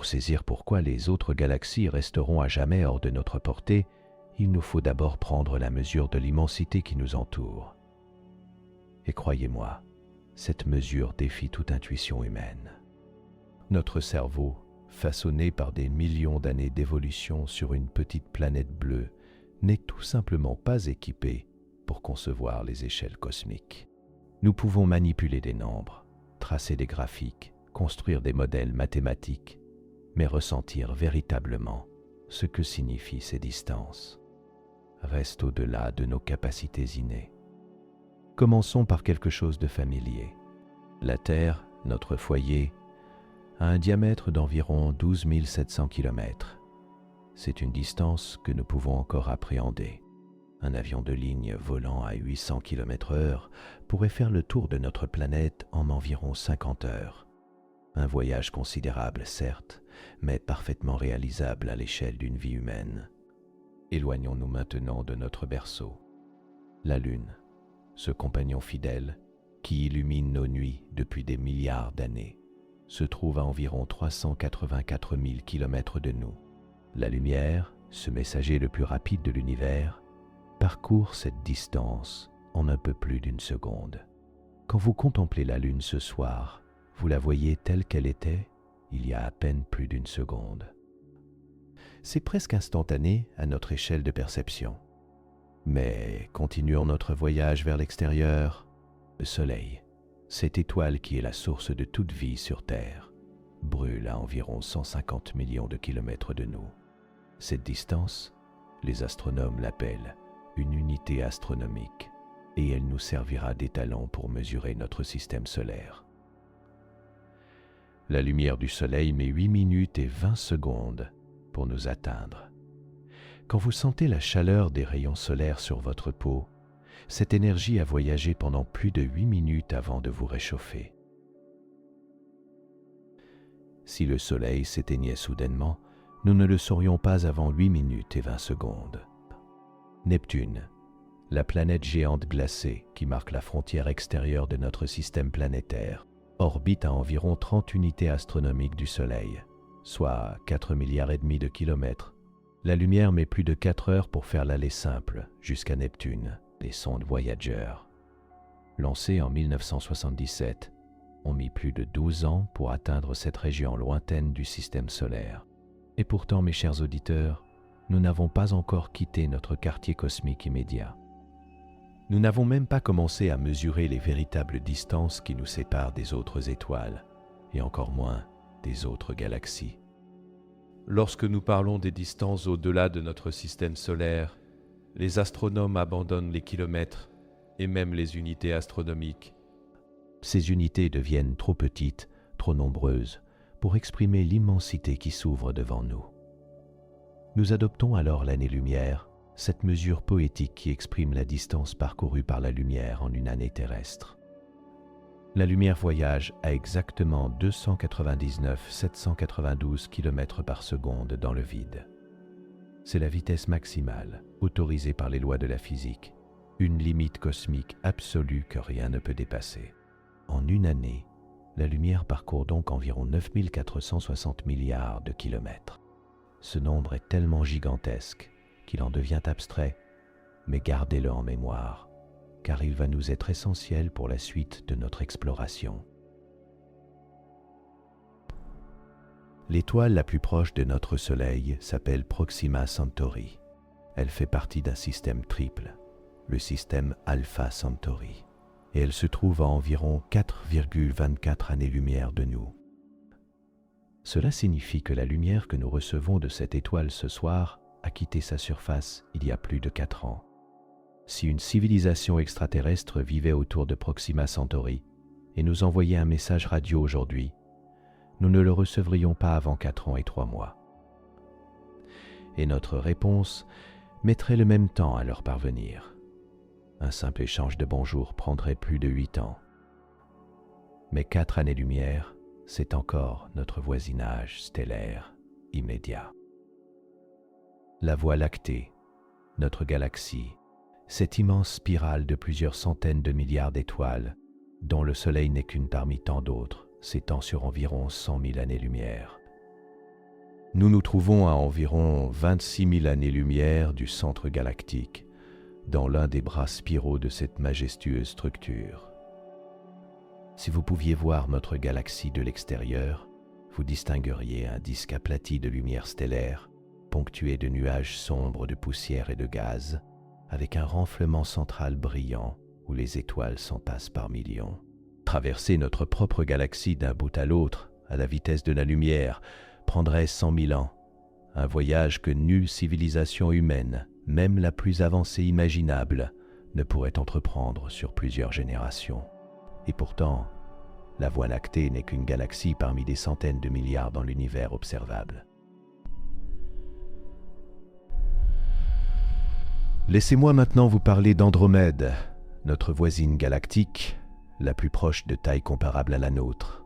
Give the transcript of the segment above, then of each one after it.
Pour saisir pourquoi les autres galaxies resteront à jamais hors de notre portée, il nous faut d'abord prendre la mesure de l'immensité qui nous entoure. Et croyez-moi, cette mesure défie toute intuition humaine. Notre cerveau, façonné par des millions d'années d'évolution sur une petite planète bleue, n'est tout simplement pas équipé pour concevoir les échelles cosmiques. Nous pouvons manipuler des nombres, tracer des graphiques, construire des modèles mathématiques, mais ressentir véritablement ce que signifient ces distances reste au-delà de nos capacités innées. Commençons par quelque chose de familier. La Terre, notre foyer, a un diamètre d'environ 12 700 km. C'est une distance que nous pouvons encore appréhender. Un avion de ligne volant à 800 km/h pourrait faire le tour de notre planète en environ 50 heures. Un voyage considérable, certes, mais parfaitement réalisable à l'échelle d'une vie humaine. Éloignons-nous maintenant de notre berceau. La Lune, ce compagnon fidèle qui illumine nos nuits depuis des milliards d'années, se trouve à environ 384 000 km de nous. La lumière, ce messager le plus rapide de l'univers, parcourt cette distance en un peu plus d'une seconde. Quand vous contemplez la Lune ce soir, vous la voyez telle qu'elle était il y a à peine plus d'une seconde. C'est presque instantané à notre échelle de perception. Mais continuons notre voyage vers l'extérieur. Le Soleil, cette étoile qui est la source de toute vie sur Terre, brûle à environ 150 millions de kilomètres de nous. Cette distance, les astronomes l'appellent une unité astronomique, et elle nous servira d'étalon pour mesurer notre système solaire. La lumière du Soleil met 8 minutes et 20 secondes pour nous atteindre. Quand vous sentez la chaleur des rayons solaires sur votre peau, cette énergie a voyagé pendant plus de 8 minutes avant de vous réchauffer. Si le Soleil s'éteignait soudainement, nous ne le saurions pas avant 8 minutes et 20 secondes. Neptune, la planète géante glacée qui marque la frontière extérieure de notre système planétaire, orbite à environ 30 unités astronomiques du Soleil, soit 4,5 milliards de kilomètres. La lumière met plus de 4 heures pour faire l'aller simple jusqu'à Neptune, les sondes Voyager. Lancées en 1977, ont mis plus de 12 ans pour atteindre cette région lointaine du système solaire. Et pourtant, mes chers auditeurs, nous n'avons pas encore quitté notre quartier cosmique immédiat. Nous n'avons même pas commencé à mesurer les véritables distances qui nous séparent des autres étoiles, et encore moins des autres galaxies. Lorsque nous parlons des distances au-delà de notre système solaire, les astronomes abandonnent les kilomètres et même les unités astronomiques. Ces unités deviennent trop petites, trop nombreuses, pour exprimer l'immensité qui s'ouvre devant nous. Nous adoptons alors l'année-lumière, cette mesure poétique qui exprime la distance parcourue par la lumière en une année terrestre. La lumière voyage à exactement 299 792 km par seconde dans le vide. C'est la vitesse maximale, autorisée par les lois de la physique, une limite cosmique absolue que rien ne peut dépasser. En une année, la lumière parcourt donc environ 9460 milliards de kilomètres. Ce nombre est tellement gigantesque qu'il en devient abstrait, mais gardez-le en mémoire, car il va nous être essentiel pour la suite de notre exploration. L'étoile la plus proche de notre Soleil s'appelle Proxima Centauri. Elle fait partie d'un système triple, le système Alpha Centauri, et elle se trouve à environ 4,24 années-lumière de nous. Cela signifie que la lumière que nous recevons de cette étoile ce soir a quitté sa surface il y a plus de 4 ans. Si une civilisation extraterrestre vivait autour de Proxima Centauri et nous envoyait un message radio aujourd'hui, nous ne le recevrions pas avant 4 ans et 3 mois. Et notre réponse mettrait le même temps à leur parvenir. Un simple échange de bonjour prendrait plus de 8 ans. Mais 4 années-lumière, c'est encore notre voisinage stellaire immédiat. La Voie lactée, notre galaxie, cette immense spirale de plusieurs centaines de milliards d'étoiles, dont le Soleil n'est qu'une parmi tant d'autres, s'étend sur environ 100 000 années-lumière. Nous nous trouvons à environ 26 000 années-lumière du centre galactique, dans l'un des bras spiraux de cette majestueuse structure. Si vous pouviez voir notre galaxie de l'extérieur, vous distingueriez un disque aplati de lumière stellaire, ponctué de nuages sombres de poussière et de gaz, avec un renflement central brillant où les étoiles s'entassent par millions. Traverser notre propre galaxie d'un bout à l'autre, à la vitesse de la lumière, prendrait 100 000 ans, un voyage que nulle civilisation humaine, même la plus avancée imaginable, ne pourrait entreprendre sur plusieurs générations. Et pourtant, la Voie lactée n'est qu'une galaxie parmi des centaines de milliards dans l'univers observable. Laissez-moi maintenant vous parler d'Andromède, notre voisine galactique, la plus proche de taille comparable à la nôtre.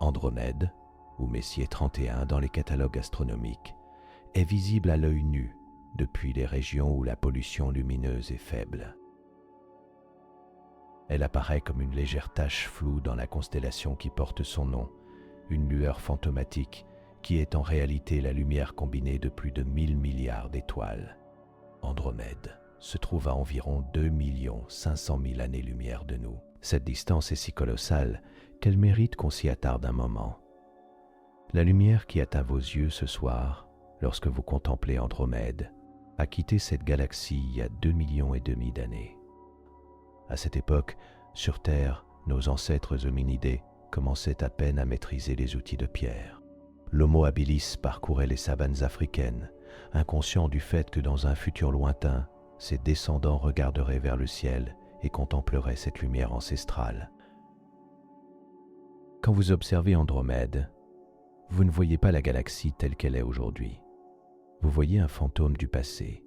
Andromède, ou Messier 31 dans les catalogues astronomiques, est visible à l'œil nu depuis les régions où la pollution lumineuse est faible. Elle apparaît comme une légère tache floue dans la constellation qui porte son nom, une lueur fantomatique qui est en réalité la lumière combinée de plus de 1000 milliards d'étoiles. Andromède se trouve à environ 2 500 000 années-lumière de nous. Cette distance est si colossale qu'elle mérite qu'on s'y attarde un moment. La lumière qui atteint vos yeux ce soir, lorsque vous contemplez Andromède, a quitté cette galaxie il y a 2,5 millions d'années. À cette époque, sur Terre, nos ancêtres hominidés commençaient à peine à maîtriser les outils de pierre. L'Homo habilis parcourait les savanes africaines, inconscient du fait que dans un futur lointain, ses descendants regarderaient vers le ciel et contempleraient cette lumière ancestrale. Quand vous observez Andromède, vous ne voyez pas la galaxie telle qu'elle est aujourd'hui. Vous voyez un fantôme du passé,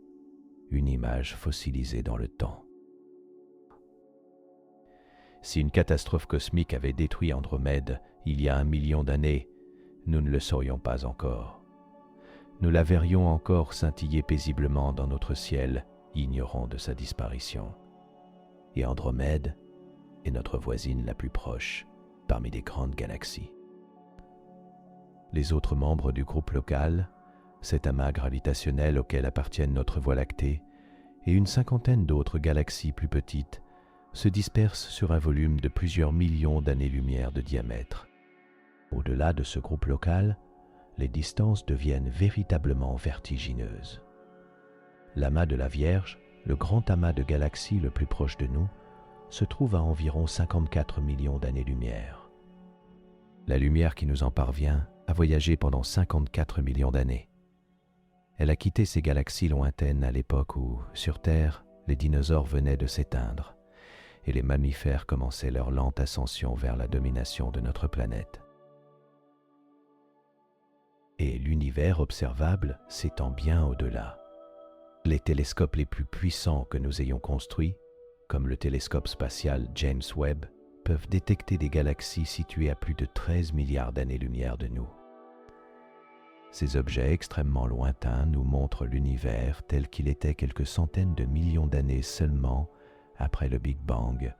une image fossilisée dans le temps. Si une catastrophe cosmique avait détruit Andromède il y a 1 million d'années, nous ne le saurions pas encore. Nous la verrions encore scintiller paisiblement dans notre ciel, ignorant de sa disparition. Et Andromède est notre voisine la plus proche parmi les grandes galaxies. Les autres membres du groupe local, cet amas gravitationnel auquel appartiennent notre Voie lactée, et une cinquantaine d'autres galaxies plus petites, se dispersent sur un volume de plusieurs millions d'années-lumière de diamètre. Au-delà de ce groupe local, les distances deviennent véritablement vertigineuses. L'amas de la Vierge, le grand amas de galaxies le plus proche de nous, se trouve à environ 54 millions d'années-lumière. La lumière qui nous en parvient a voyagé pendant 54 millions d'années. Elle a quitté ces galaxies lointaines à l'époque où, sur Terre, les dinosaures venaient de s'éteindre et les mammifères commençaient leur lente ascension vers la domination de notre planète. Et l'univers observable s'étend bien au-delà. Les télescopes les plus puissants que nous ayons construits, comme le télescope spatial James Webb, peuvent détecter des galaxies situées à plus de 13 milliards d'années-lumière de nous. Ces objets extrêmement lointains nous montrent l'univers tel qu'il était quelques centaines de millions d'années seulement après le Big Bang,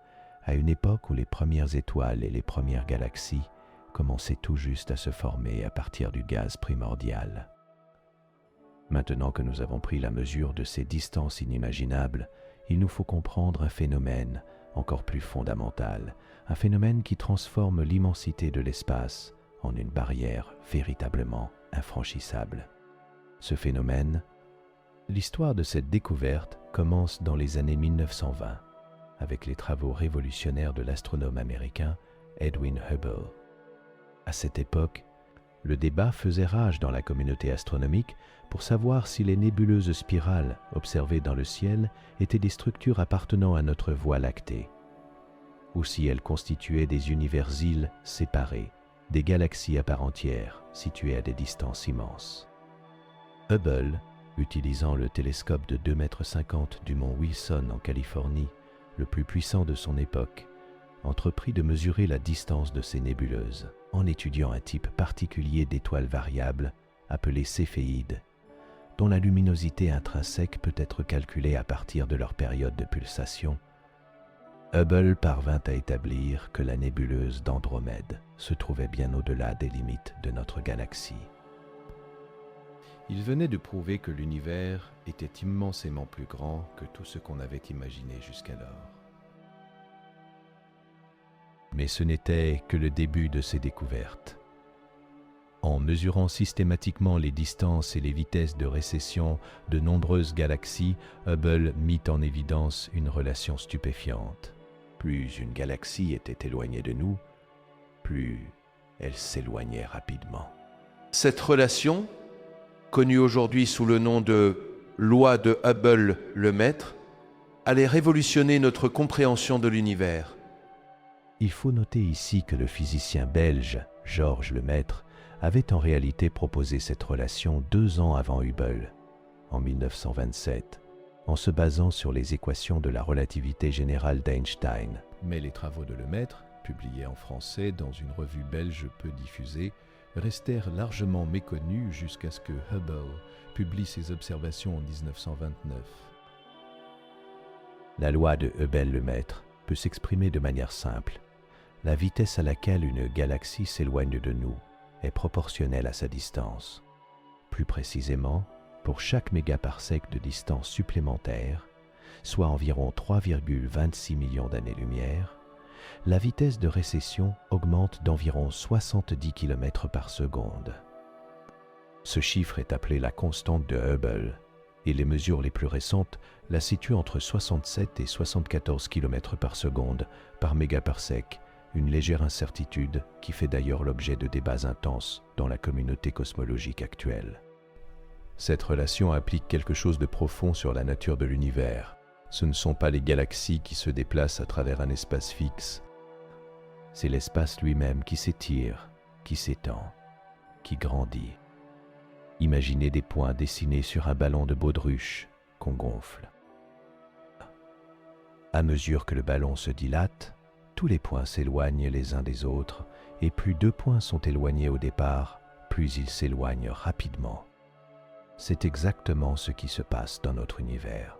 à une époque où les premières étoiles et les premières galaxies commençaient tout juste à se former à partir du gaz primordial. Maintenant que nous avons pris la mesure de ces distances inimaginables, il nous faut comprendre un phénomène encore plus fondamental, un phénomène qui transforme l'immensité de l'espace en une barrière véritablement infranchissable. Ce phénomène, l'histoire de cette découverte commence dans les années 1920, avec les travaux révolutionnaires de l'astronome américain Edwin Hubble. À cette époque, le débat faisait rage dans la communauté astronomique pour savoir si les nébuleuses spirales observées dans le ciel étaient des structures appartenant à notre Voie lactée, ou si elles constituaient des univers-îles séparés, des galaxies à part entière situées à des distances immenses. Hubble, utilisant le télescope de 2,50 m du mont Wilson en Californie, le plus puissant de son époque, entreprit de mesurer la distance de ces nébuleuses en étudiant un type particulier d'étoiles variables appelées céphéides, dont la luminosité intrinsèque peut être calculée à partir de leur période de pulsation. Hubble parvint à établir que la nébuleuse d'Andromède se trouvait bien au-delà des limites de notre galaxie. Il venait de prouver que l'univers était immensément plus grand que tout ce qu'on avait imaginé jusqu'alors. Mais ce n'était que le début de ses découvertes. En mesurant systématiquement les distances et les vitesses de récession de nombreuses galaxies, Hubble mit en évidence une relation stupéfiante. Plus une galaxie était éloignée de nous, plus elle s'éloignait rapidement. Cette relation, connue aujourd'hui sous le nom de loi de Hubble-Lemaître, allait révolutionner notre compréhension de l'univers. Il faut noter ici que le physicien belge Georges Lemaître avait en réalité proposé cette relation 2 ans avant Hubble, en 1927, en se basant sur les équations de la relativité générale d'Einstein. Mais les travaux de Lemaître, publiés en français dans une revue belge peu diffusée, restèrent largement méconnus jusqu'à ce que Hubble publie ses observations en 1929. La loi de Hubble-Lemaître peut s'exprimer de manière simple. La vitesse à laquelle une galaxie s'éloigne de nous est proportionnelle à sa distance. Plus précisément, pour chaque mégaparsec de distance supplémentaire, soit environ 3,26 millions d'années-lumière, la vitesse de récession augmente d'environ 70 km par seconde. Ce chiffre est appelé la constante de Hubble, et les mesures les plus récentes la situent entre 67 et 74 km par seconde par mégaparsec, une légère incertitude qui fait d'ailleurs l'objet de débats intenses dans la communauté cosmologique actuelle. Cette relation implique quelque chose de profond sur la nature de l'univers. Ce ne sont pas les galaxies qui se déplacent à travers un espace fixe. C'est l'espace lui-même qui s'étire, qui s'étend, qui grandit. Imaginez des points dessinés sur un ballon de baudruche qu'on gonfle. À mesure que le ballon se dilate, tous les points s'éloignent les uns des autres, et plus 2 points sont éloignés au départ, plus ils s'éloignent rapidement. C'est exactement ce qui se passe dans notre univers.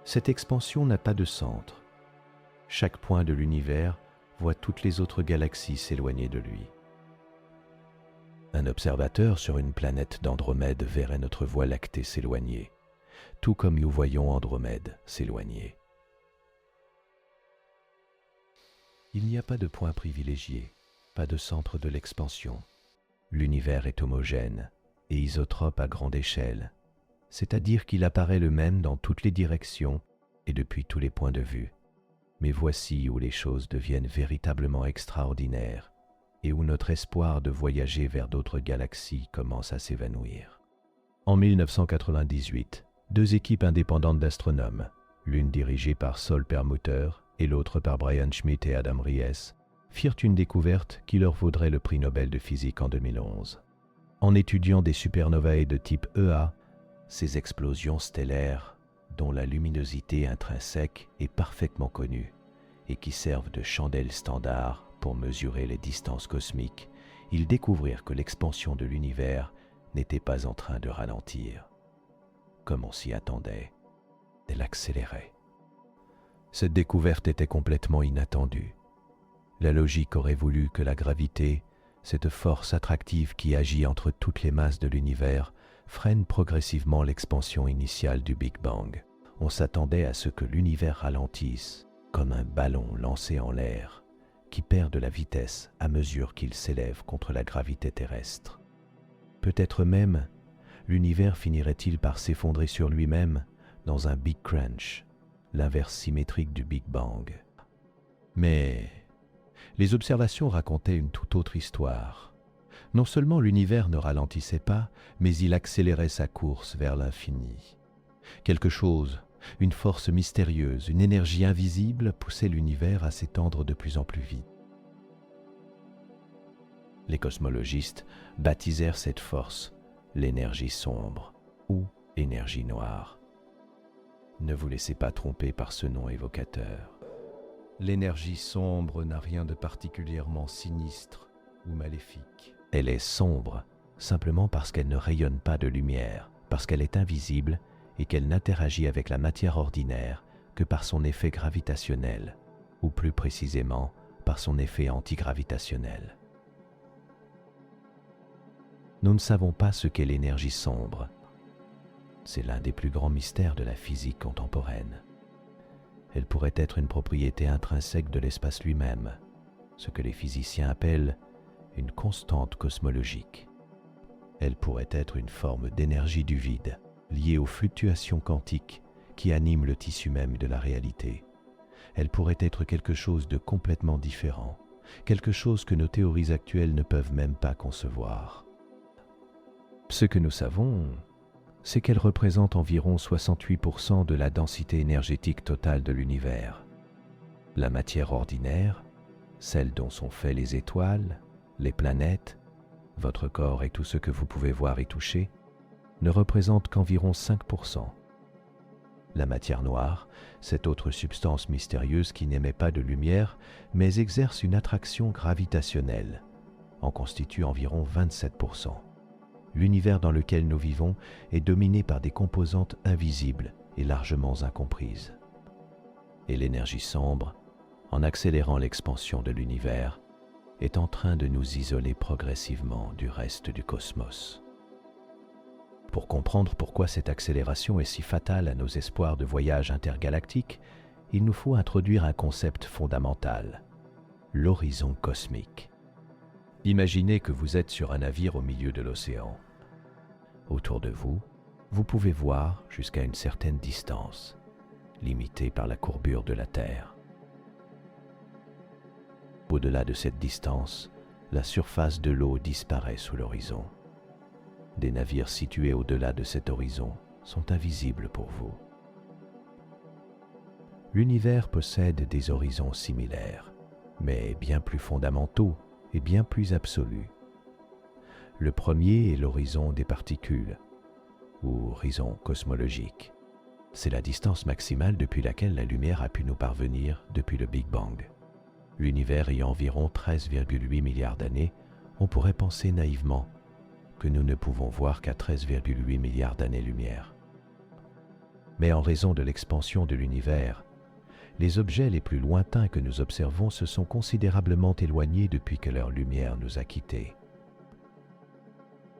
Cette expansion n'a pas de centre. Chaque point de l'univers voit toutes les autres galaxies s'éloigner de lui. Un observateur sur une planète d'Andromède verrait notre Voie lactée s'éloigner, tout comme nous voyons Andromède s'éloigner. Il n'y a pas de point privilégié, pas de centre de l'expansion. L'univers est homogène et isotrope à grande échelle, c'est-à-dire qu'il apparaît le même dans toutes les directions et depuis tous les points de vue. Mais voici où les choses deviennent véritablement extraordinaires et où notre espoir de voyager vers d'autres galaxies commence à s'évanouir. En 1998, 2 équipes indépendantes d'astronomes, l'une dirigée par Saul Perlmutter et l'autre par Brian Schmidt et Adam Ries, firent une découverte qui leur vaudrait le prix Nobel de physique en 2011. En étudiant des supernovae de type EA, ces explosions stellaires dont la luminosité intrinsèque est parfaitement connue et qui servent de chandelle standard pour mesurer les distances cosmiques, ils découvrirent que l'expansion de l'univers n'était pas en train de ralentir. Comme on s'y attendait, elle accélérait. Cette découverte était complètement inattendue. La logique aurait voulu que la gravité, cette force attractive qui agit entre toutes les masses de l'univers, freine progressivement l'expansion initiale du Big Bang. On s'attendait à ce que l'univers ralentisse, comme un ballon lancé en l'air, qui perd de la vitesse à mesure qu'il s'élève contre la gravité terrestre. Peut-être même, l'univers finirait-il par s'effondrer sur lui-même dans un Big Crunch, l'inverse symétrique du Big Bang. Mais les observations racontaient une toute autre histoire. Non seulement l'univers ne ralentissait pas, mais il accélérait sa course vers l'infini. Quelque chose, une force mystérieuse, une énergie invisible poussait l'univers à s'étendre de plus en plus vite. Les cosmologistes baptisèrent cette force l'énergie sombre ou énergie noire. Ne vous laissez pas tromper par ce nom évocateur. L'énergie sombre n'a rien de particulièrement sinistre ou maléfique. Elle est sombre simplement parce qu'elle ne rayonne pas de lumière, parce qu'elle est invisible et qu'elle n'interagit avec la matière ordinaire que par son effet gravitationnel, ou plus précisément par son effet antigravitationnel. Nous ne savons pas ce qu'est l'énergie sombre. C'est l'un des plus grands mystères de la physique contemporaine. Elle pourrait être une propriété intrinsèque de l'espace lui-même, ce que les physiciens appellent une constante cosmologique. Elle pourrait être une forme d'énergie du vide, liée aux fluctuations quantiques qui animent le tissu même de la réalité. Elle pourrait être quelque chose de complètement différent, quelque chose que nos théories actuelles ne peuvent même pas concevoir. Ce que nous savons, c'est qu'elle représente environ 68% de la densité énergétique totale de l'univers. La matière ordinaire, celle dont sont faits les étoiles, les planètes, votre corps et tout ce que vous pouvez voir et toucher, ne représente qu'environ 5%. La matière noire, cette autre substance mystérieuse qui n'émet pas de lumière, mais exerce une attraction gravitationnelle, en constitue environ 27%. L'univers dans lequel nous vivons est dominé par des composantes invisibles et largement incomprises. Et l'énergie sombre, en accélérant l'expansion de l'univers, est en train de nous isoler progressivement du reste du cosmos. Pour comprendre pourquoi cette accélération est si fatale à nos espoirs de voyage intergalactique, il nous faut introduire un concept fondamental, l'horizon cosmique. Imaginez que vous êtes sur un navire au milieu de l'océan. Autour de vous, vous pouvez voir jusqu'à une certaine distance, limitée par la courbure de la Terre. Au-delà de cette distance, la surface de l'eau disparaît sous l'horizon. Des navires situés au-delà de cet horizon sont invisibles pour vous. L'univers possède des horizons similaires, mais bien plus fondamentaux et bien plus absolus. Le premier est l'horizon des particules, ou horizon cosmologique. C'est la distance maximale depuis laquelle la lumière a pu nous parvenir depuis le Big Bang. L'univers ayant environ 13,8 milliards d'années, on pourrait penser naïvement que nous ne pouvons voir qu'à 13,8 milliards d'années-lumière. Mais en raison de l'expansion de l'univers, les objets les plus lointains que nous observons se sont considérablement éloignés depuis que leur lumière nous a quittés.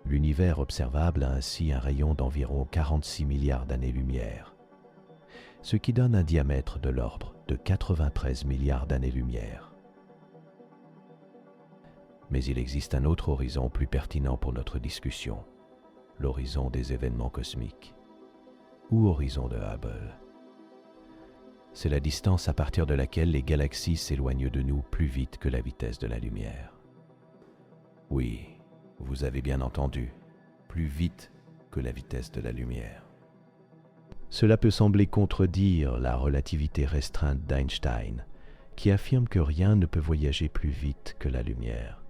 L'univers observable a ainsi un rayon d'environ 46 milliards d'années-lumière, ce qui donne un diamètre de l'ordre de 93 milliards d'années-lumière. Mais il existe un autre horizon plus pertinent pour notre discussion, l'horizon des événements cosmiques, ou horizon de Hubble. C'est la distance à partir de laquelle les galaxies s'éloignent de nous plus vite que la vitesse de la lumière. Oui, vous avez bien entendu, plus vite que la vitesse de la lumière. Cela peut sembler contredire la relativité restreinte d'Einstein, qui affirme que rien ne peut voyager plus vite que la lumière.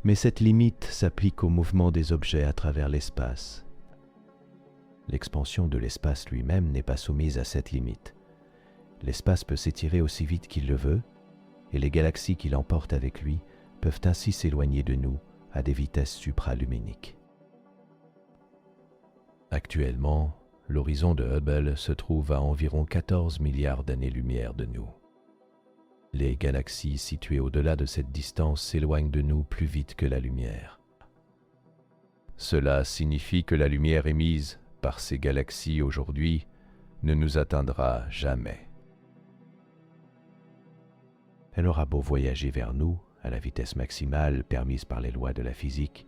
Mais cette limite s'applique au mouvement des objets à travers l'espace. L'expansion de l'espace lui-même n'est pas soumise à cette limite. L'espace peut s'étirer aussi vite qu'il le veut, et les galaxies qui l'emportent avec lui peuvent ainsi s'éloigner de nous à des vitesses supraluminiques. Actuellement, l'horizon de Hubble se trouve à environ 14 milliards d'années-lumière de nous. Les galaxies situées au-delà de cette distance s'éloignent de nous plus vite que la lumière. Cela signifie que la lumière émise par ces galaxies aujourd'hui ne nous atteindra jamais. Elle aura beau voyager vers nous, à la vitesse maximale permise par les lois de la physique,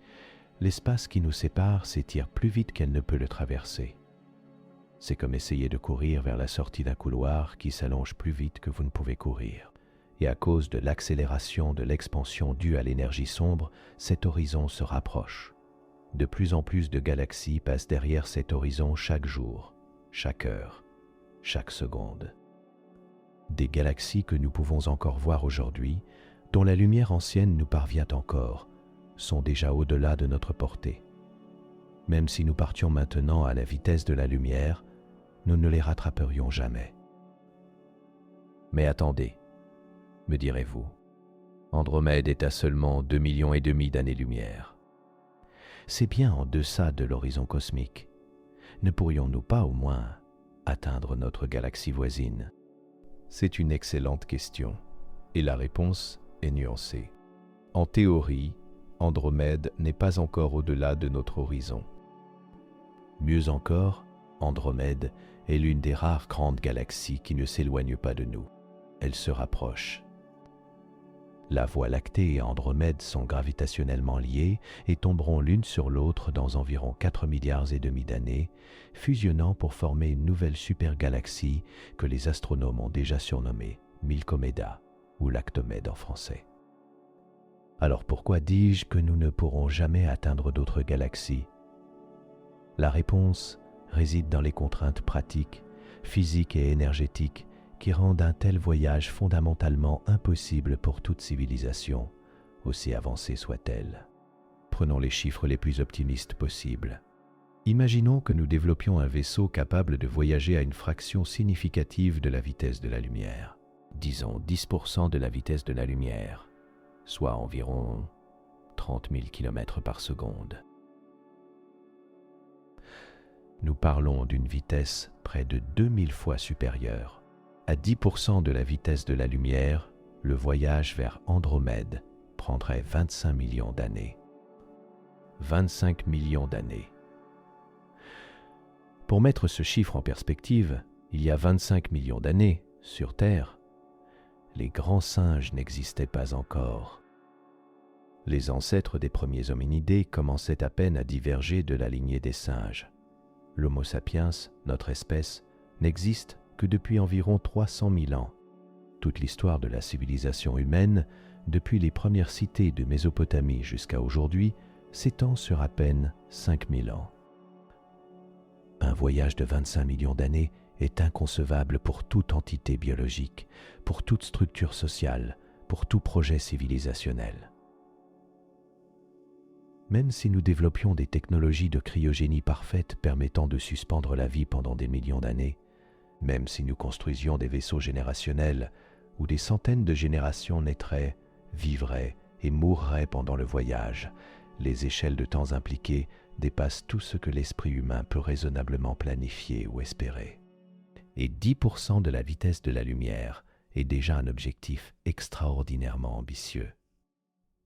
l'espace qui nous sépare s'étire plus vite qu'elle ne peut le traverser. C'est comme essayer de courir vers la sortie d'un couloir qui s'allonge plus vite que vous ne pouvez courir. Et à cause de l'accélération de l'expansion due à l'énergie sombre, cet horizon se rapproche. De plus en plus de galaxies passent derrière cet horizon chaque jour, chaque heure, chaque seconde. Des galaxies que nous pouvons encore voir aujourd'hui, dont la lumière ancienne nous parvient encore, sont déjà au-delà de notre portée. Même si nous partions maintenant à la vitesse de la lumière, nous ne les rattraperions jamais. Mais attendez, me direz-vous, Andromède est à seulement 2,5 millions d'années-lumière. C'est bien en deçà de l'horizon cosmique. Ne pourrions-nous pas au moins atteindre notre galaxie voisine? C'est une excellente question, et la réponse est nuancée. En théorie, Andromède n'est pas encore au-delà de notre horizon. Mieux encore, Andromède est l'une des rares grandes galaxies qui ne s'éloigne pas de nous. Elle se rapproche. La Voie lactée et Andromède sont gravitationnellement liées et tomberont l'une sur l'autre dans environ 4,5 milliards d'années, fusionnant pour former une nouvelle supergalaxie que les astronomes ont déjà surnommée Milkomeda ou Lactomède en français. Alors pourquoi dis-je que nous ne pourrons jamais atteindre d'autres galaxies? La réponse réside dans les contraintes pratiques, physiques et énergétiques qui rendent un tel voyage fondamentalement impossible pour toute civilisation, aussi avancée soit-elle. Prenons les chiffres les plus optimistes possibles. Imaginons que nous développions un vaisseau capable de voyager à une fraction significative de la vitesse de la lumière, disons 10% de la vitesse de la lumière, soit environ 30 000 km par seconde. Nous parlons d'une vitesse près de 2000 fois supérieure. À 10% de la vitesse de la lumière, le voyage vers Andromède prendrait 25 millions d'années. 25 millions d'années. Pour mettre ce chiffre en perspective, il y a 25 millions d'années, sur Terre, les grands singes n'existaient pas encore. Les ancêtres des premiers hominidés commençaient à peine à diverger de la lignée des singes. L'Homo sapiens, notre espèce, n'existe que depuis environ 300 000 ans. Toute l'histoire de la civilisation humaine, depuis les premières cités de Mésopotamie jusqu'à aujourd'hui, s'étend sur à peine 5000 ans. Un voyage de 25 millions d'années est inconcevable pour toute entité biologique, pour toute structure sociale, pour tout projet civilisationnel. Même si nous développions des technologies de cryogénie parfaites permettant de suspendre la vie pendant des millions d'années, même si nous construisions des vaisseaux générationnels où des centaines de générations naîtraient, vivraient et mourraient pendant le voyage, les échelles de temps impliquées dépassent tout ce que l'esprit humain peut raisonnablement planifier ou espérer. Et 10% de la vitesse de la lumière est déjà un objectif extraordinairement ambitieux.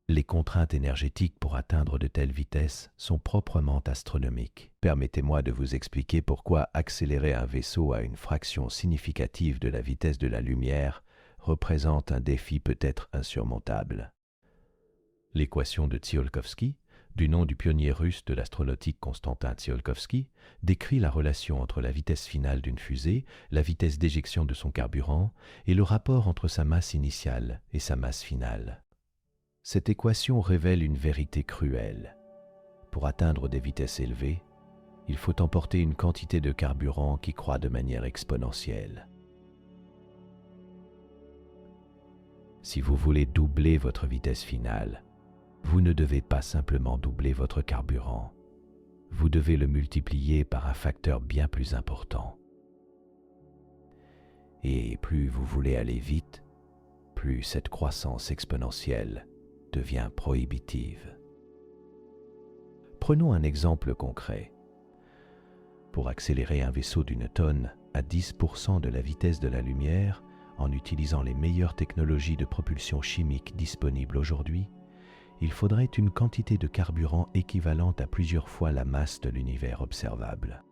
Les contraintes énergétiques pour atteindre de telles vitesses sont proprement astronomiques. Permettez-moi de vous expliquer pourquoi accélérer un vaisseau à une fraction significative de la vitesse de la lumière représente un défi peut-être insurmontable. L'équation de Tsiolkovsky, du nom du pionnier russe de l'astronautique Konstantin Tsiolkovsky, décrit la relation entre la vitesse finale d'une fusée, la vitesse d'éjection de son carburant et le rapport entre sa masse initiale et sa masse finale. Cette équation révèle une vérité cruelle. Pour atteindre des vitesses élevées, il faut emporter une quantité de carburant qui croît de manière exponentielle. Si vous voulez doubler votre vitesse finale, vous ne devez pas simplement doubler votre carburant, vous devez le multiplier par un facteur bien plus important. Et plus vous voulez aller vite, plus cette croissance exponentielle devient prohibitive. Prenons un exemple concret. Pour accélérer un vaisseau d'une tonne à 10% de la vitesse de la lumière, en utilisant les meilleures technologies de propulsion chimique disponibles aujourd'hui, il faudrait une quantité de carburant équivalente à plusieurs fois la masse de l'univers observable.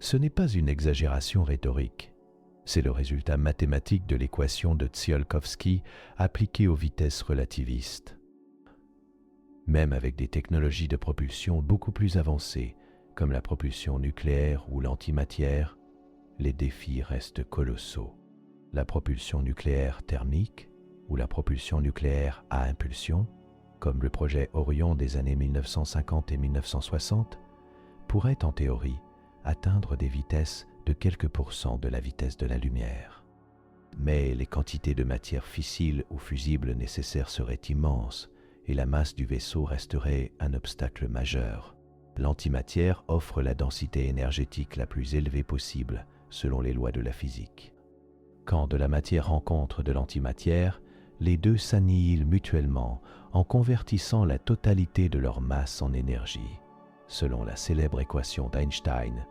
Ce n'est pas une exagération rhétorique. C'est le résultat mathématique de l'équation de Tsiolkovsky appliquée aux vitesses relativistes. Même avec des technologies de propulsion beaucoup plus avancées, comme la propulsion nucléaire ou l'antimatière, les défis restent colossaux. La propulsion nucléaire thermique ou la propulsion nucléaire à impulsion, comme le projet Orion des années 1950 et 1960, pourrait en théorie atteindre des vitesses de quelques pourcents de la vitesse de la lumière. Mais les quantités de matière fissile ou fusible nécessaires seraient immenses et la masse du vaisseau resterait un obstacle majeur. L'antimatière offre la densité énergétique la plus élevée possible selon les lois de la physique. Quand de la matière rencontre de l'antimatière, les deux s'annihilent mutuellement en convertissant la totalité de leur masse en énergie, selon la célèbre équation d'Einstein,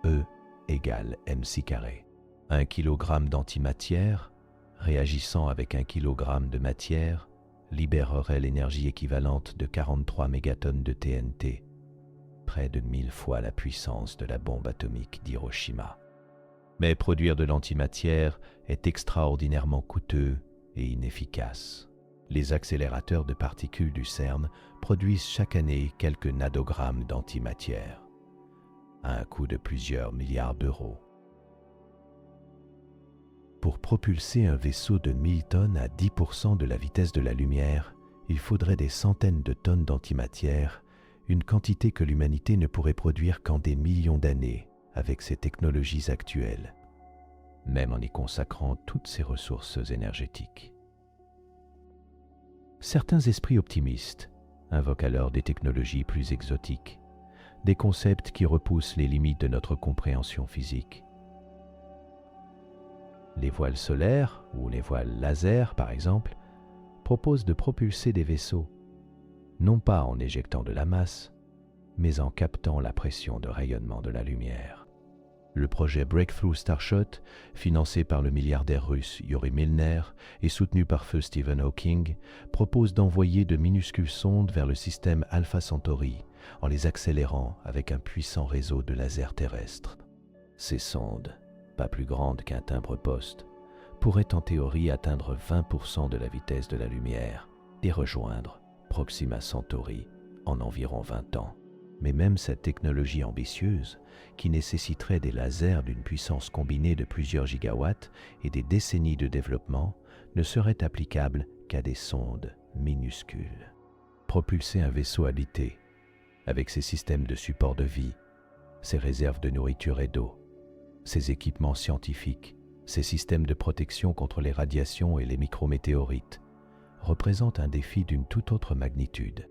E égale mc². 1 kg d'antimatière, réagissant avec 1 kg de matière, libérerait l'énergie équivalente de 43 mégatonnes de TNT, près de 1000 fois la puissance de la bombe atomique d'Hiroshima. Mais produire de l'antimatière est extraordinairement coûteux et inefficace. Les accélérateurs de particules du CERN produisent chaque année quelques nanogrammes d'antimatière, à un coût de plusieurs milliards d'euros. Pour propulser un vaisseau de 1000 tonnes à 10% de la vitesse de la lumière, il faudrait des centaines de tonnes d'antimatière, une quantité que l'humanité ne pourrait produire qu'en des millions d'années avec ses technologies actuelles, même en y consacrant toutes ses ressources énergétiques. Certains esprits optimistes invoquent alors des technologies plus exotiques, des concepts qui repoussent les limites de notre compréhension physique. Les voiles solaires ou les voiles laser, par exemple, proposent de propulser des vaisseaux, non pas en éjectant de la masse, mais en captant la pression de rayonnement de la lumière. Le projet Breakthrough Starshot, financé par le milliardaire russe Yuri Milner et soutenu par feu Stephen Hawking, propose d'envoyer de minuscules sondes vers le système Alpha Centauri en les accélérant avec un puissant réseau de lasers terrestres. Ces sondes, pas plus grandes qu'un timbre-poste, pourraient en théorie atteindre 20% de la vitesse de la lumière et rejoindre Proxima Centauri en environ 20 ans. Mais même cette technologie ambitieuse, qui nécessiterait des lasers d'une puissance combinée de plusieurs gigawatts et des décennies de développement, ne serait applicable qu'à des sondes minuscules. Propulser un vaisseau habité, avec ses systèmes de support de vie, ses réserves de nourriture et d'eau, ses équipements scientifiques, ses systèmes de protection contre les radiations et les micrométéorites, représente un défi d'une toute autre magnitude.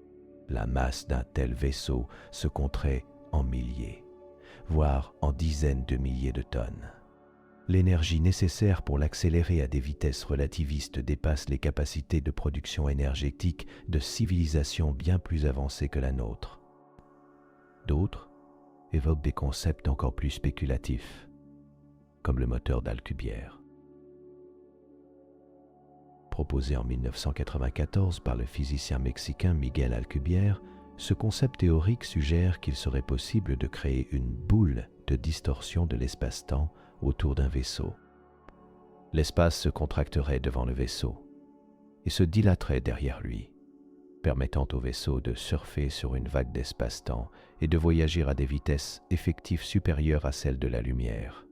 La masse d'un tel vaisseau se compterait en milliers, voire en dizaines de milliers de tonnes. L'énergie nécessaire pour l'accélérer à des vitesses relativistes dépasse les capacités de production énergétique de civilisations bien plus avancées que la nôtre. D'autres évoquent des concepts encore plus spéculatifs, comme le moteur d'Alcubierre. Proposé en 1994 par le physicien mexicain Miguel Alcubierre, ce concept théorique suggère qu'il serait possible de créer une boule de distorsion de l'espace-temps autour d'un vaisseau. L'espace se contracterait devant le vaisseau et se dilaterait derrière lui, permettant au vaisseau de surfer sur une vague d'espace-temps et de voyager à des vitesses effectives supérieures à celles de la lumière,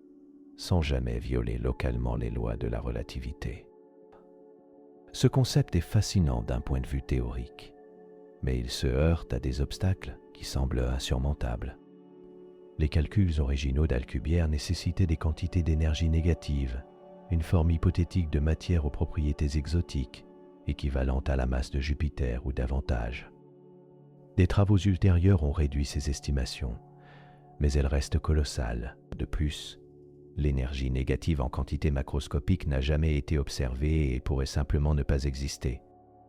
sans jamais violer localement les lois de la relativité. Ce concept est fascinant d'un point de vue théorique, mais il se heurte à des obstacles qui semblent insurmontables. Les calculs originaux d'Alcubierre nécessitaient des quantités d'énergie négatives, une forme hypothétique de matière aux propriétés exotiques, équivalente à la masse de Jupiter ou davantage. Des travaux ultérieurs ont réduit ces estimations, mais elles restent colossales. De plus, l'énergie négative en quantité macroscopique n'a jamais été observée et pourrait simplement ne pas exister.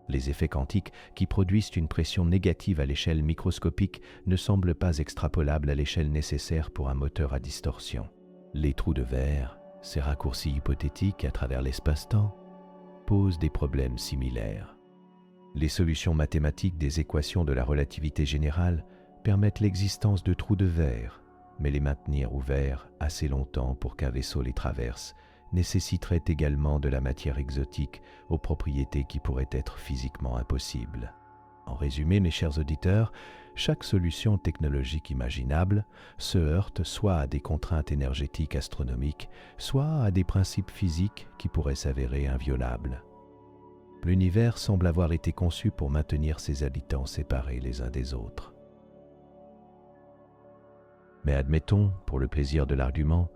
Les effets quantiques qui produisent une pression négative à l'échelle microscopique ne semblent pas extrapolables à l'échelle nécessaire pour un moteur à distorsion. Les trous de verre, ces raccourcis hypothétiques à travers l'espace-temps, posent des problèmes similaires. Les solutions mathématiques des équations de la relativité générale permettent l'existence de trous de verre, mais les maintenir ouverts assez longtemps pour qu'un vaisseau les traverse nécessiterait également de la matière exotique aux propriétés qui pourraient être physiquement impossibles. En résumé, mes chers auditeurs, chaque solution technologique imaginable se heurte soit à des contraintes énergétiques astronomiques, soit à des principes physiques qui pourraient s'avérer inviolables. L'univers semble avoir été conçu pour maintenir ses habitants séparés les uns des autres. Mais admettons, pour le plaisir de l'argument,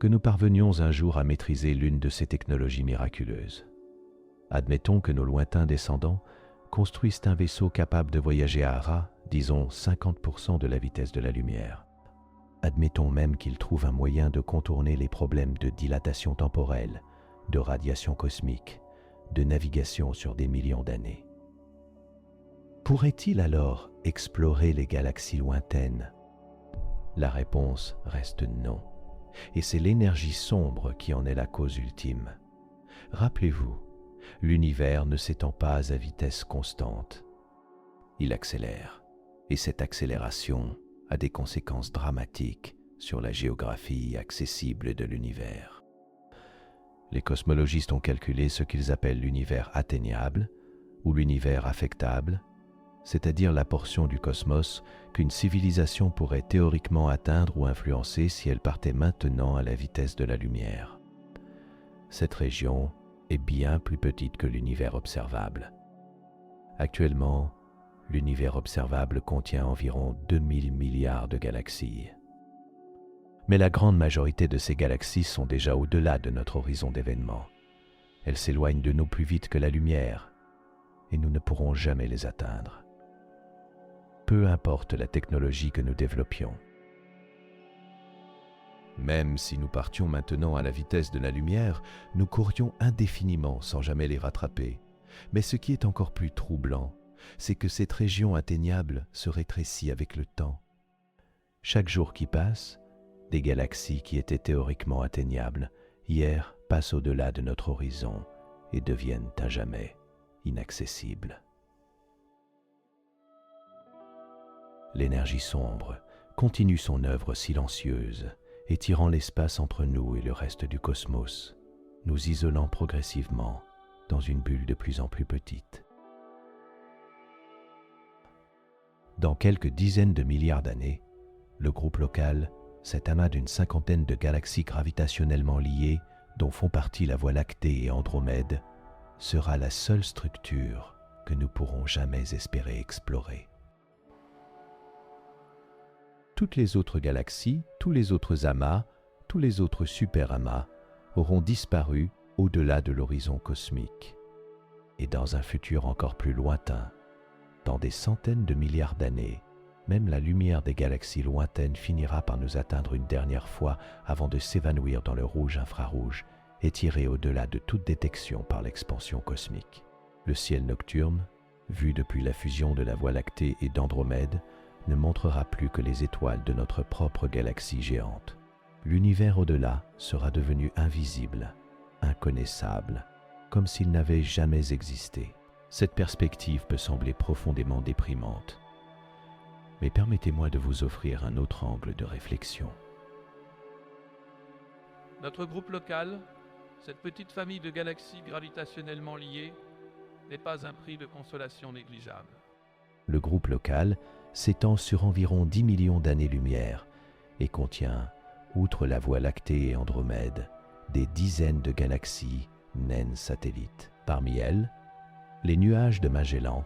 que nous parvenions un jour à maîtriser l'une de ces technologies miraculeuses. Admettons que nos lointains descendants construisent un vaisseau capable de voyager à, disons, 50% de la vitesse de la lumière. Admettons même qu'ils trouvent un moyen de contourner les problèmes de dilatation temporelle, de radiation cosmique, de navigation sur des millions d'années. Pourrait-il alors explorer les galaxies lointaines ? La réponse reste non, et c'est l'énergie sombre qui en est la cause ultime. Rappelez-vous, l'univers ne s'étend pas à vitesse constante. Il accélère, et cette accélération a des conséquences dramatiques sur la géographie accessible de l'univers. Les cosmologistes ont calculé ce qu'ils appellent l'univers atteignable ou l'univers affectable, c'est-à-dire la portion du cosmos qu'une civilisation pourrait théoriquement atteindre ou influencer si elle partait maintenant à la vitesse de la lumière. Cette région est bien plus petite que l'univers observable. Actuellement, l'univers observable contient environ 2000 milliards de galaxies. Mais la grande majorité de ces galaxies sont déjà au-delà de notre horizon d'événements. Elles s'éloignent de nous plus vite que la lumière, et nous ne pourrons jamais les atteindre. Peu importe la technologie que nous développions. Même si nous partions maintenant à la vitesse de la lumière, nous courions indéfiniment sans jamais les rattraper. Mais ce qui est encore plus troublant, c'est que cette région atteignable se rétrécit avec le temps. Chaque jour qui passe, des galaxies qui étaient théoriquement atteignables hier passent au-delà de notre horizon et deviennent à jamais inaccessibles. L'énergie sombre continue son œuvre silencieuse, étirant l'espace entre nous et le reste du cosmos, nous isolant progressivement dans une bulle de plus en plus petite. Dans quelques dizaines de milliards d'années, le groupe local, cet amas d'une cinquantaine de galaxies gravitationnellement liées dont font partie la Voie lactée et Andromède, sera la seule structure que nous pourrons jamais espérer explorer. Toutes les autres galaxies, tous les autres amas, tous les autres superamas auront disparu au-delà de l'horizon cosmique. Et dans un futur encore plus lointain, dans des centaines de milliards d'années, même la lumière des galaxies lointaines finira par nous atteindre une dernière fois avant de s'évanouir dans le rouge infrarouge, étiré au-delà de toute détection par l'expansion cosmique. Le ciel nocturne, vu depuis la fusion de la Voie lactée et d'Andromède, ne montrera plus que les étoiles de notre propre galaxie géante. L'univers au-delà sera devenu invisible, inconnaissable, comme s'il n'avait jamais existé. Cette perspective peut sembler profondément déprimante, mais permettez-moi de vous offrir un autre angle de réflexion. Notre groupe local, cette petite famille de galaxies gravitationnellement liées, n'est pas un prix de consolation négligeable. Le groupe local s'étend sur environ 10 millions d'années-lumière et contient, outre la Voie lactée et Andromède, des dizaines de galaxies naines satellites. Parmi elles, les nuages de Magellan,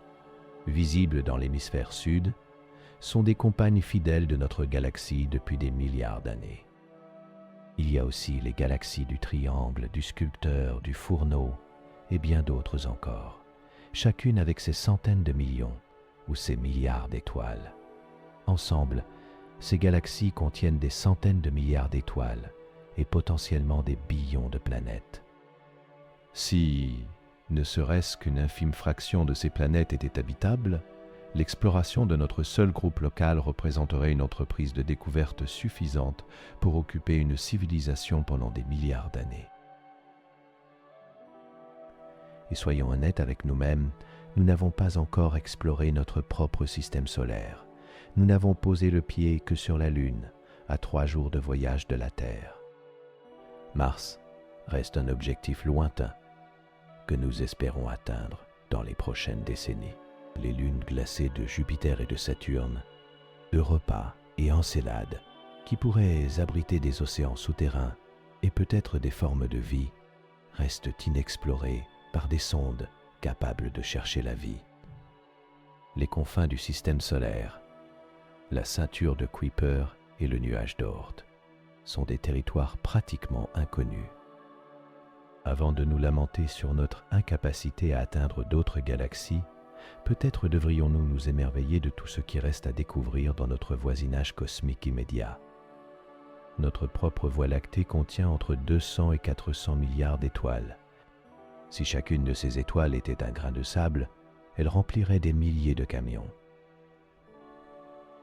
visibles dans l'hémisphère sud, sont des compagnes fidèles de notre galaxie depuis des milliards d'années. Il y a aussi les galaxies du Triangle, du Sculpteur, du Fourneau et bien d'autres encore, chacune avec ses centaines de millions ou ses milliards d'étoiles. Ensemble, ces galaxies contiennent des centaines de milliards d'étoiles et potentiellement des billions de planètes. Si, ne serait-ce qu'une infime fraction de ces planètes était habitable, l'exploration de notre seul groupe local représenterait une entreprise de découverte suffisante pour occuper une civilisation pendant des milliards d'années. Et soyons honnêtes avec nous-mêmes, nous n'avons pas encore exploré notre propre système solaire. Nous n'avons posé le pied que sur la Lune, à 3 jours de voyage de la Terre. Mars reste un objectif lointain que nous espérons atteindre dans les prochaines décennies. Les lunes glacées de Jupiter et de Saturne, Europa et Encelade, qui pourraient abriter des océans souterrains et peut-être des formes de vie, restent inexplorées par des sondes capables de chercher la vie. Les confins du système solaire, la ceinture de Kuiper et le nuage d'Oort sont des territoires pratiquement inconnus. Avant de nous lamenter sur notre incapacité à atteindre d'autres galaxies, peut-être devrions-nous nous émerveiller de tout ce qui reste à découvrir dans notre voisinage cosmique immédiat. Notre propre Voie lactée contient entre 200 et 400 milliards d'étoiles. Si chacune de ces étoiles était un grain de sable, elle remplirait des milliers de camions.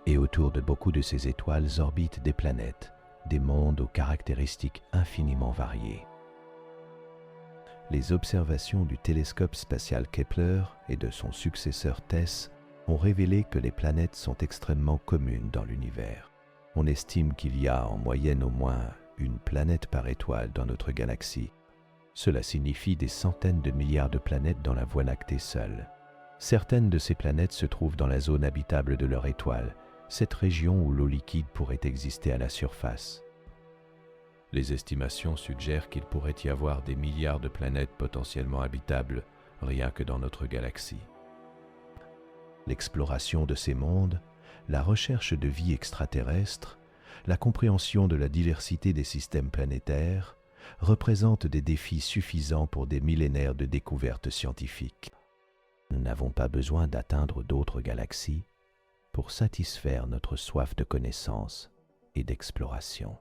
Et autour de beaucoup de ces étoiles orbitent des planètes, des mondes aux caractéristiques infiniment variées. les observations du télescope spatial Kepler et de son successeur TESS ont révélé que les planètes sont extrêmement communes dans l'univers. On estime qu'il y a en moyenne au moins une planète par étoile dans notre galaxie. Cela signifie des centaines de milliards de planètes dans la Voie lactée seule. Certaines de ces planètes se trouvent dans la zone habitable de leur étoile, cette région où l'eau liquide pourrait exister à la surface. Les estimations suggèrent qu'il pourrait y avoir des milliards de planètes potentiellement habitables rien que dans notre galaxie. L'exploration de ces mondes, la recherche de vie extraterrestre, la compréhension de la diversité des systèmes planétaires représentent des défis suffisants pour des millénaires de découvertes scientifiques. Nous n'avons pas besoin d'atteindre d'autres galaxies pour satisfaire notre soif de connaissance et d'exploration.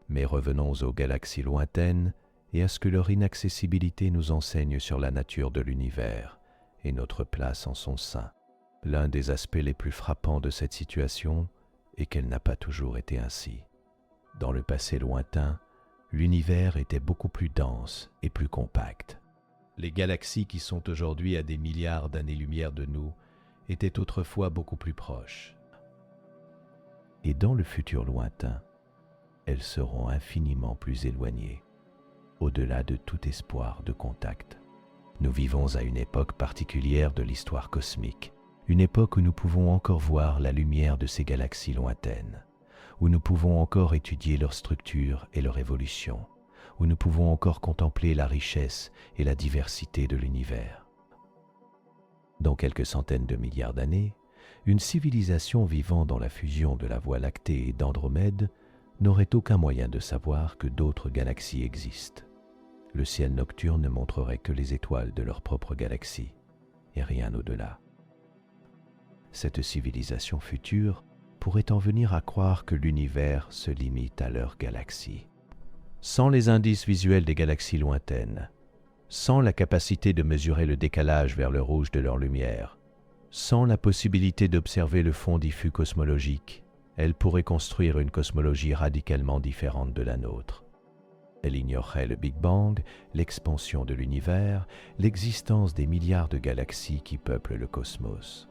Mais revenons aux galaxies lointaines et à ce que leur inaccessibilité nous enseigne sur la nature de l'univers et notre place en son sein. L'un des aspects les plus frappants de cette situation est qu'elle n'a pas toujours été ainsi. Dans le passé lointain, l'univers était beaucoup plus dense et plus compact. Les galaxies qui sont aujourd'hui à des milliards d'années-lumière de nous étaient autrefois beaucoup plus proches. Et dans le futur lointain, elles seront infiniment plus éloignées, au-delà de tout espoir de contact. Nous vivons à une époque particulière de l'histoire cosmique, une époque où nous pouvons encore voir la lumière de ces galaxies lointaines, où nous pouvons encore étudier leur structure et leur évolution, où nous pouvons encore contempler la richesse et la diversité de l'univers. Dans quelques centaines de milliards d'années, une civilisation vivant dans la fusion de la Voie lactée et d'Andromède n'aurait aucun moyen de savoir que d'autres galaxies existent. Le ciel nocturne ne montrerait que les étoiles de leur propre galaxie, et rien au-delà. Cette civilisation future pourrait en venir à croire que l'univers se limite à leur galaxie. Sans les indices visuels des galaxies lointaines, sans la capacité de mesurer le décalage vers le rouge de leur lumière, sans la possibilité d'observer le fond diffus cosmologique, elle pourrait construire une cosmologie radicalement différente de la nôtre. Elle ignorerait le Big Bang, l'expansion de l'univers, l'existence des milliards de galaxies qui peuplent le cosmos.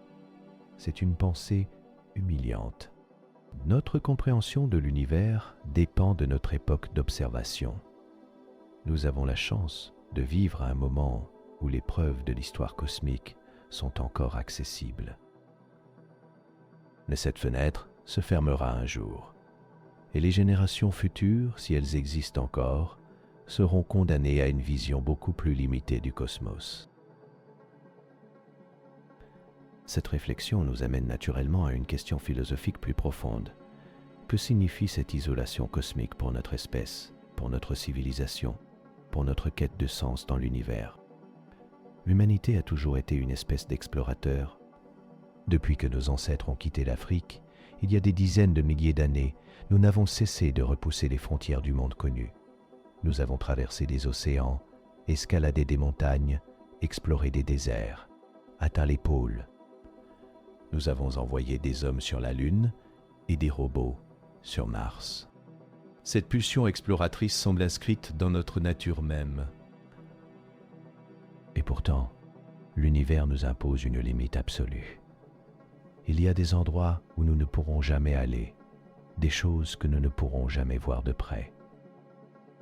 C'est une pensée humiliante. Notre compréhension de l'univers dépend de notre époque d'observation. Nous avons la chance de vivre à un moment où les preuves de l'histoire cosmique sont encore accessibles. Mais cette fenêtre se fermera un jour, et les générations futures, si elles existent encore, seront condamnées à une vision beaucoup plus limitée du cosmos. Cette réflexion nous amène naturellement à une question philosophique plus profonde. Que signifie cette isolation cosmique pour notre espèce, pour notre civilisation, pour notre quête de sens dans l'univers? L'humanité a toujours été une espèce d'explorateur. Depuis que nos ancêtres ont quitté l'Afrique, il y a des dizaines de milliers d'années, nous n'avons cessé de repousser les frontières du monde connu. Nous avons traversé des océans, escaladé des montagnes, exploré des déserts, atteint les pôles. Nous avons envoyé des hommes sur la Lune et des robots sur Mars. Cette pulsion exploratrice semble inscrite dans notre nature même. Et pourtant, l'univers nous impose une limite absolue. Il y a des endroits où nous ne pourrons jamais aller, des choses que nous ne pourrons jamais voir de près,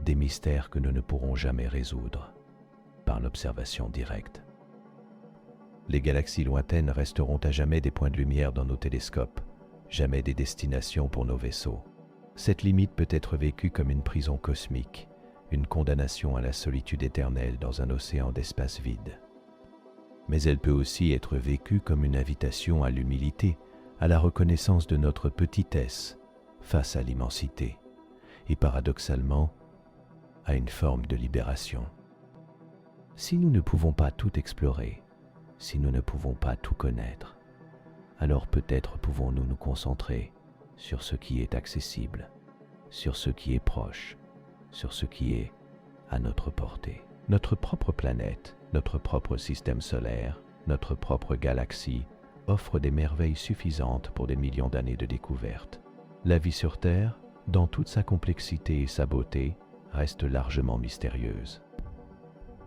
des mystères que nous ne pourrons jamais résoudre par l'observation directe. Les galaxies lointaines resteront à jamais des points de lumière dans nos télescopes, jamais des destinations pour nos vaisseaux. Cette limite peut être vécue comme une prison cosmique, une condamnation à la solitude éternelle dans un océan d'espace vide. Mais elle peut aussi être vécue comme une invitation à l'humilité, à la reconnaissance de notre petitesse face à l'immensité, et paradoxalement, à une forme de libération. Si nous ne pouvons pas tout explorer, si nous ne pouvons pas tout connaître, alors peut-être pouvons-nous nous concentrer sur ce qui est accessible, sur ce qui est proche, sur ce qui est à notre portée. Notre propre planète, notre propre système solaire, notre propre galaxie offrent des merveilles suffisantes pour des millions d'années de découvertes. La vie sur Terre, dans toute sa complexité et sa beauté, reste largement mystérieuse.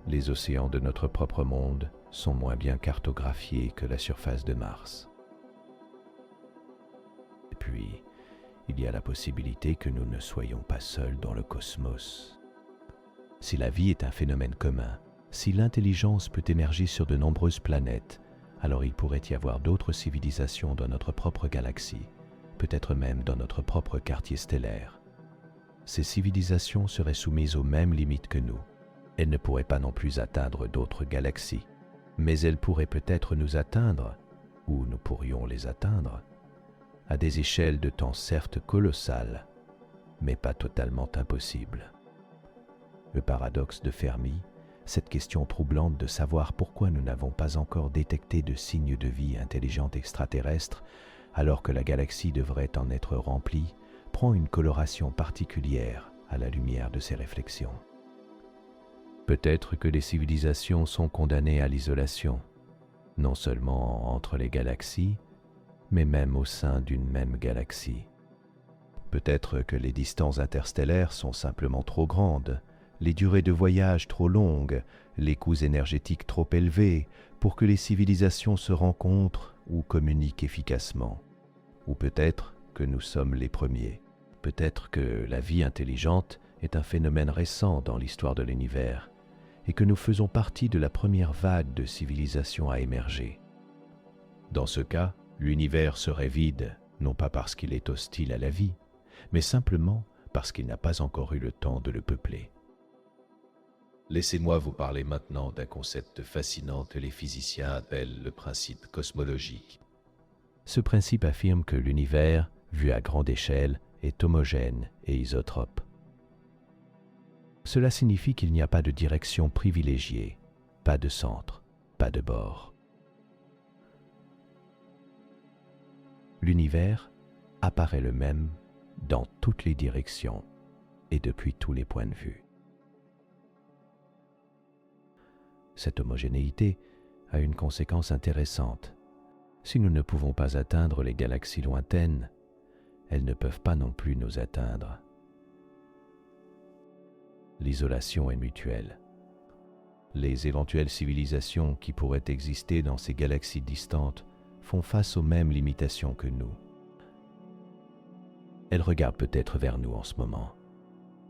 Les océans de notre propre monde sont moins bien cartographiés que la surface de Mars. Et puis, il y a la possibilité que nous ne soyons pas seuls dans le cosmos. Si la vie est un phénomène commun, si l'intelligence peut émerger sur de nombreuses planètes, alors il pourrait y avoir d'autres civilisations dans notre propre galaxie, peut-être même dans notre propre quartier stellaire. Ces civilisations seraient soumises aux mêmes limites que nous. Elles ne pourraient pas non plus atteindre d'autres galaxies, mais elles pourraient peut-être nous atteindre, ou nous pourrions les atteindre, à des échelles de temps certes colossales, mais pas totalement impossibles. Le paradoxe de Fermi, cette question troublante de savoir pourquoi nous n'avons pas encore détecté de signes de vie intelligente extraterrestre, alors que la galaxie devrait en être remplie, prend une coloration particulière à la lumière de ces réflexions. Peut-être que les civilisations sont condamnées à l'isolation, non seulement entre les galaxies, mais même au sein d'une même galaxie. Peut-être que les distances interstellaires sont simplement trop grandes, les durées de voyage trop longues, les coûts énergétiques trop élevés pour que les civilisations se rencontrent ou communiquent efficacement. Ou peut-être que nous sommes les premiers. Peut-être que la vie intelligente est un phénomène récent dans l'histoire de l'univers et que nous faisons partie de la première vague de civilisations à émerger. Dans ce cas, l'univers serait vide, non pas parce qu'il est hostile à la vie, mais simplement parce qu'il n'a pas encore eu le temps de le peupler. Laissez-moi vous parler maintenant d'un concept fascinant que les physiciens appellent le principe cosmologique. Ce principe affirme que l'univers, vu à grande échelle, est homogène et isotrope. Cela signifie qu'il n'y a pas de direction privilégiée, pas de centre, pas de bord. L'univers apparaît le même dans toutes les directions et depuis tous les points de vue. Cette homogénéité a une conséquence intéressante. Si nous ne pouvons pas atteindre les galaxies lointaines, elles ne peuvent pas non plus nous atteindre. L'isolation est mutuelle. Les éventuelles civilisations qui pourraient exister dans ces galaxies distantes font face aux mêmes limitations que nous. Elles regardent peut-être vers nous en ce moment,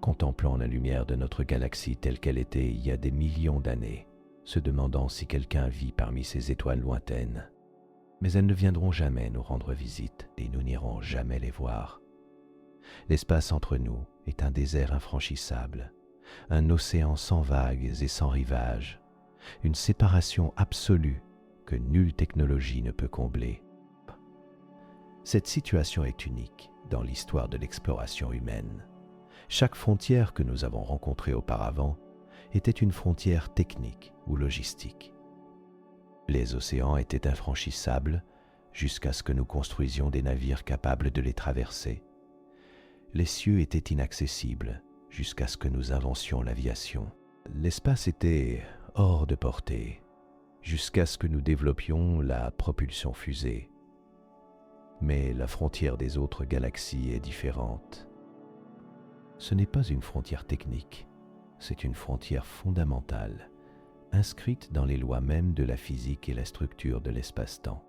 contemplant la lumière de notre galaxie telle qu'elle était il y a des millions d'années, se demandant si quelqu'un vit parmi ces étoiles lointaines. Mais elles ne viendront jamais nous rendre visite et nous n'irons jamais les voir. L'espace entre nous est un désert infranchissable, un océan sans vagues et sans rivages, une séparation absolue que nulle technologie ne peut combler. Cette situation est unique dans l'histoire de l'exploration humaine. Chaque frontière que nous avons rencontrée auparavant était une frontière technique ou logistique. Les océans étaient infranchissables jusqu'à ce que nous construisions des navires capables de les traverser. Les cieux étaient inaccessibles jusqu'à ce que nous inventions l'aviation. L'espace était hors de portée jusqu'à ce que nous développions la propulsion fusée. Mais la frontière des autres galaxies est différente. Ce n'est pas une frontière technique, c'est une frontière fondamentale, inscrite dans les lois mêmes de la physique et la structure de l'espace-temps.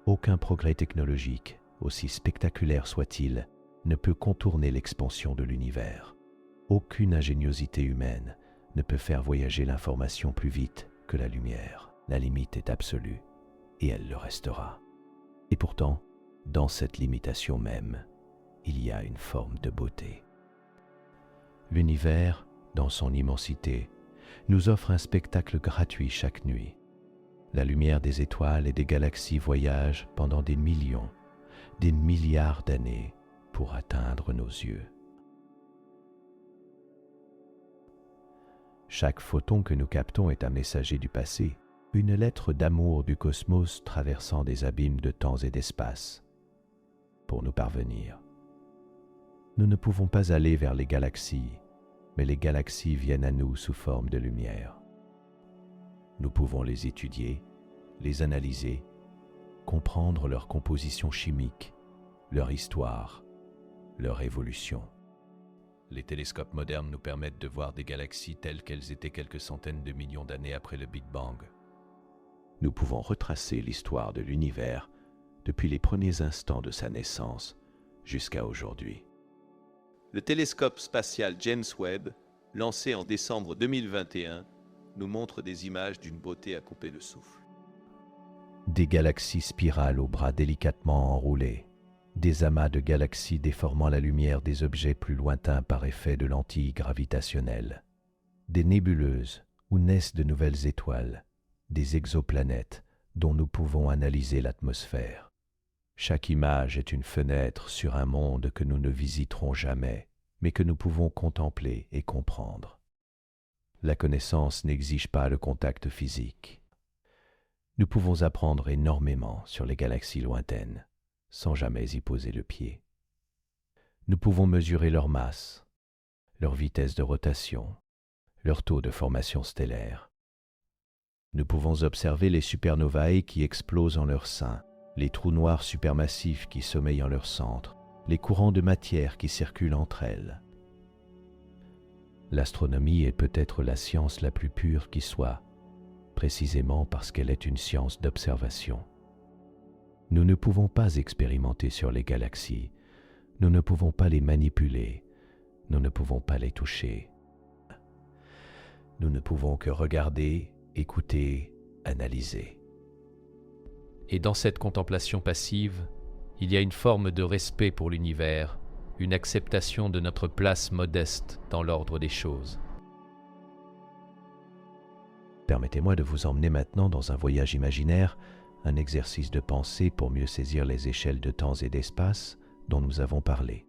Aucun progrès technologique, aussi spectaculaire soit-il, ne peut contourner l'expansion de l'univers. Aucune ingéniosité humaine ne peut faire voyager l'information plus vite que la lumière. La limite est absolue, et elle le restera. Et pourtant, dans cette limitation même, il y a une forme de beauté. L'univers, dans son immensité, nous offre un spectacle gratuit chaque nuit. La lumière des étoiles et des galaxies voyage pendant des millions, des milliards d'années pour atteindre nos yeux. Chaque photon que nous captons est un messager du passé, une lettre d'amour du cosmos traversant des abîmes de temps et d'espace. Pour nous parvenir, nous ne pouvons pas aller vers les galaxies, mais les galaxies viennent à nous sous forme de lumière. Nous pouvons les étudier, les analyser, comprendre leur composition chimique, leur histoire, leur évolution. Les télescopes modernes nous permettent de voir des galaxies telles qu'elles étaient quelques centaines de millions d'années après le Big Bang. Nous pouvons retracer l'histoire de l'univers depuis les premiers instants de sa naissance jusqu'à aujourd'hui. Le télescope spatial James Webb, lancé en décembre 2021, nous montre des images d'une beauté à couper le souffle. Des galaxies spirales aux bras délicatement enroulés, des amas de galaxies déformant la lumière des objets plus lointains par effet de lentilles gravitationnelles, des nébuleuses où naissent de nouvelles étoiles, des exoplanètes dont nous pouvons analyser l'atmosphère. Chaque image est une fenêtre sur un monde que nous ne visiterons jamais, mais que nous pouvons contempler et comprendre. La connaissance n'exige pas le contact physique. Nous pouvons apprendre énormément sur les galaxies lointaines, sans jamais y poser le pied. Nous pouvons mesurer leur masse, leur vitesse de rotation, leur taux de formation stellaire. Nous pouvons observer les supernovae qui explosent en leur sein, les trous noirs supermassifs qui sommeillent en leur centre, les courants de matière qui circulent entre elles. L'astronomie est peut-être la science la plus pure qui soit, précisément parce qu'elle est une science d'observation. Nous ne pouvons pas expérimenter sur les galaxies, nous ne pouvons pas les manipuler, nous ne pouvons pas les toucher. Nous ne pouvons que regarder, écouter, analyser. Et dans cette contemplation passive, il y a une forme de respect pour l'univers, une acceptation de notre place modeste dans l'ordre des choses. Permettez-moi de vous emmener maintenant dans un voyage imaginaire, un exercice de pensée pour mieux saisir les échelles de temps et d'espace dont nous avons parlé.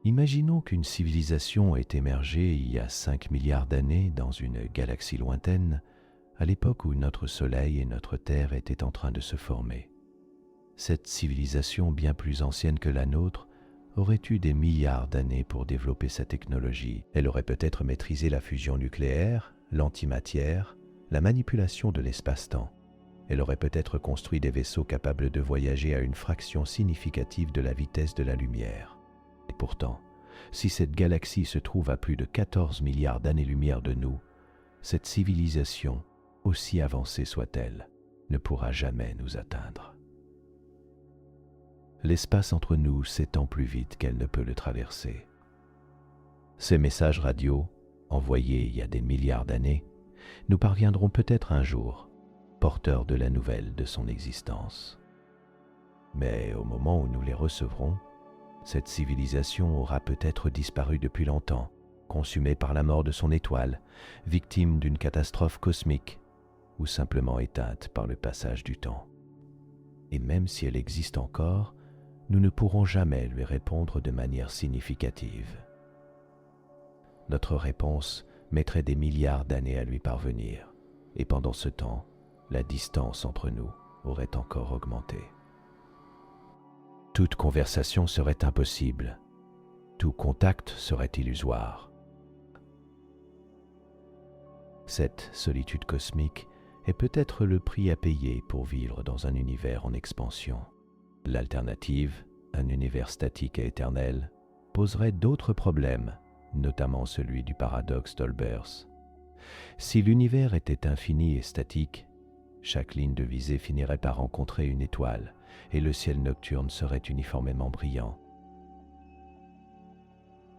Imaginons qu'une civilisation ait émergé il y a 5 milliards d'années dans une galaxie lointaine, à l'époque où notre Soleil et notre Terre étaient en train de se former. Cette civilisation bien plus ancienne que la nôtre aurait eu des milliards d'années pour développer sa technologie. Elle aurait peut-être maîtrisé la fusion nucléaire, l'antimatière, la manipulation de l'espace-temps. Elle aurait peut-être construit des vaisseaux capables de voyager à une fraction significative de la vitesse de la lumière. Et pourtant, si cette galaxie se trouve à plus de 14 milliards d'années-lumière de nous, cette civilisation, aussi avancée soit-elle, ne pourra jamais nous atteindre. L'espace entre nous s'étend plus vite qu'elle ne peut le traverser. Ces messages radio, envoyés il y a des milliards d'années, nous parviendront peut-être un jour, porteurs de la nouvelle de son existence. Mais au moment où nous les recevrons, cette civilisation aura peut-être disparu depuis longtemps, consumée par la mort de son étoile, victime d'une catastrophe cosmique, ou simplement éteinte par le passage du temps. Et même si elle existe encore, nous ne pourrons jamais lui répondre de manière significative. Notre réponse mettrait des milliards d'années à lui parvenir, et pendant ce temps, la distance entre nous aurait encore augmenté. Toute conversation serait impossible, tout contact serait illusoire. Cette solitude cosmique est peut-être le prix à payer pour vivre dans un univers en expansion. L'alternative, un univers statique et éternel, poserait d'autres problèmes, notamment celui du paradoxe d'Olbers. Si l'univers était infini et statique, chaque ligne de visée finirait par rencontrer une étoile et le ciel nocturne serait uniformément brillant.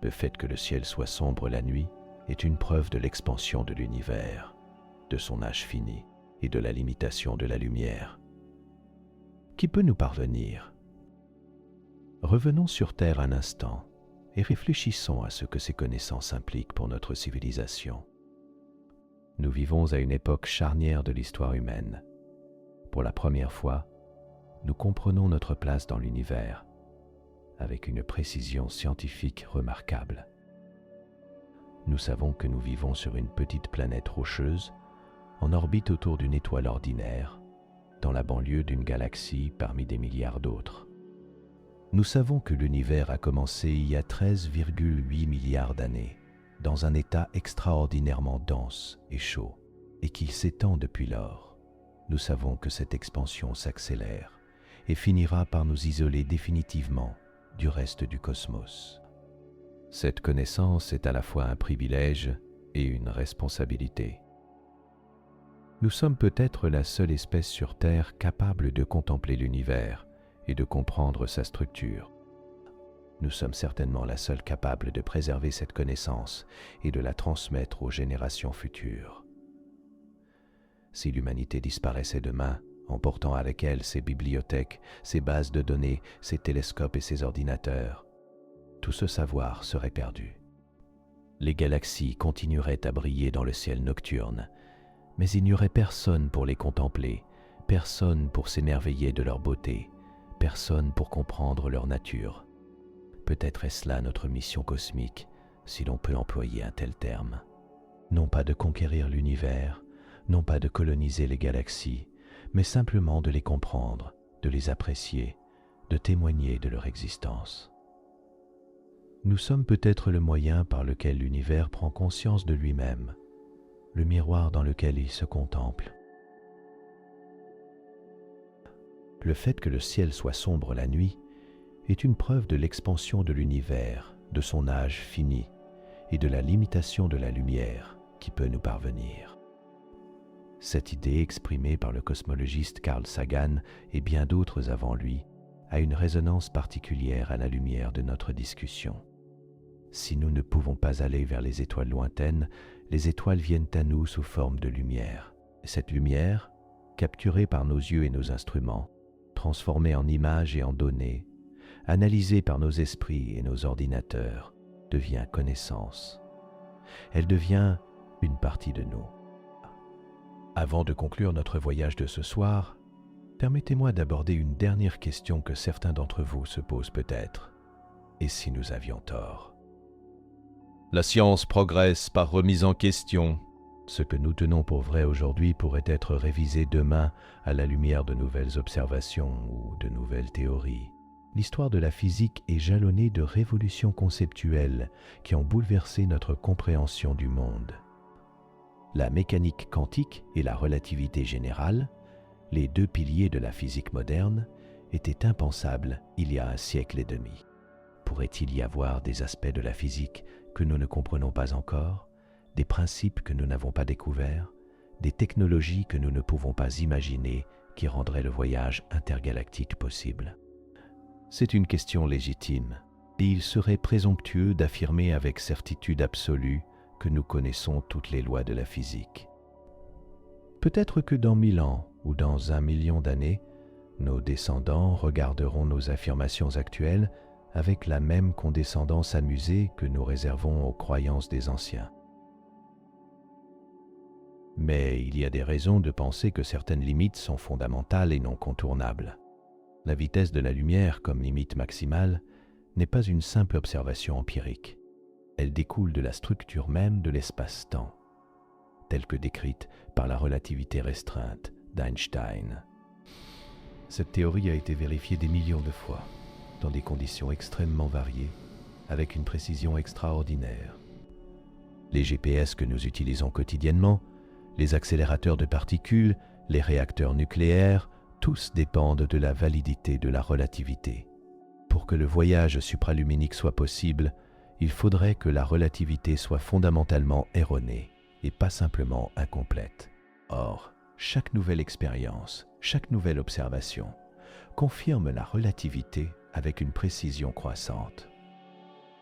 Le fait que le ciel soit sombre la nuit est une preuve de l'expansion de l'univers, de son âge fini et de la limitation de la lumière. Qui peut nous parvenir? Revenons sur Terre un instant et réfléchissons à ce que ces connaissances impliquent pour notre civilisation. Nous vivons à une époque charnière de l'histoire humaine. Pour la première fois, nous comprenons notre place dans l'univers avec une précision scientifique remarquable. Nous savons que nous vivons sur une petite planète rocheuse en orbite autour d'une étoile ordinaire, dans la banlieue d'une galaxie parmi des milliards d'autres. Nous savons que l'univers a commencé il y a 13,8 milliards d'années, dans un état extraordinairement dense et chaud, et qu'il s'étend depuis lors. Nous savons que cette expansion s'accélère et finira par nous isoler définitivement du reste du cosmos. Cette connaissance est à la fois un privilège et une responsabilité. Nous sommes peut-être la seule espèce sur Terre capable de contempler l'univers et de comprendre sa structure. Nous sommes certainement la seule capable de préserver cette connaissance et de la transmettre aux générations futures. Si l'humanité disparaissait demain, emportant avec elle ses bibliothèques, ses bases de données, ses télescopes et ses ordinateurs, tout ce savoir serait perdu. Les galaxies continueraient à briller dans le ciel nocturne, mais il n'y aurait personne pour les contempler, personne pour s'émerveiller de leur beauté, personne pour comprendre leur nature. Peut-être est-ce là notre mission cosmique, si l'on peut employer un tel terme. Non pas de conquérir l'univers, non pas de coloniser les galaxies, mais simplement de les comprendre, de les apprécier, de témoigner de leur existence. Nous sommes peut-être le moyen par lequel l'univers prend conscience de lui-même, le miroir dans lequel il se contemple. Le fait que le ciel soit sombre la nuit est une preuve de l'expansion de l'univers, de son âge fini et de la limitation de la lumière qui peut nous parvenir. Cette idée exprimée par le cosmologiste Carl Sagan et bien d'autres avant lui a une résonance particulière à la lumière de notre discussion. Si nous ne pouvons pas aller vers les étoiles lointaines, les étoiles viennent à nous sous forme de lumière. Cette lumière, capturée par nos yeux et nos instruments, transformée en images et en données, analysée par nos esprits et nos ordinateurs, devient connaissance. Elle devient une partie de nous. Avant de conclure notre voyage de ce soir, permettez-moi d'aborder une dernière question que certains d'entre vous se posent peut-être. Et si nous avions tort ? La science progresse par remise en question. Ce que nous tenons pour vrai aujourd'hui pourrait être révisé demain à la lumière de nouvelles observations ou de nouvelles théories. L'histoire de la physique est jalonnée de révolutions conceptuelles qui ont bouleversé notre compréhension du monde. La mécanique quantique et la relativité générale, les deux piliers de la physique moderne, étaient impensables il y a un siècle et demi. Pourrait-il y avoir des aspects de la physique que nous ne comprenons pas encore, des principes que nous n'avons pas découverts, des technologies que nous ne pouvons pas imaginer qui rendraient le voyage intergalactique possible? C'est une question légitime, et il serait présomptueux d'affirmer avec certitude absolue que nous connaissons toutes les lois de la physique. Peut-être que dans 1000 ans ou dans 1 million d'années, nos descendants regarderont nos affirmations actuelles avec la même condescendance amusée que nous réservons aux croyances des anciens. Mais il y a des raisons de penser que certaines limites sont fondamentales et non contournables. La vitesse de la lumière comme limite maximale n'est pas une simple observation empirique. Elle découle de la structure même de l'espace-temps, telle que décrite par la relativité restreinte d'Einstein. Cette théorie a été vérifiée des millions de fois, dans des conditions extrêmement variées, avec une précision extraordinaire. Les GPS que nous utilisons quotidiennement, les accélérateurs de particules, les réacteurs nucléaires, tous dépendent de la validité de la relativité. Pour que le voyage supraluminique soit possible, il faudrait que la relativité soit fondamentalement erronée et pas simplement incomplète. Or, chaque nouvelle expérience, chaque nouvelle observation confirme la relativité avec une précision croissante.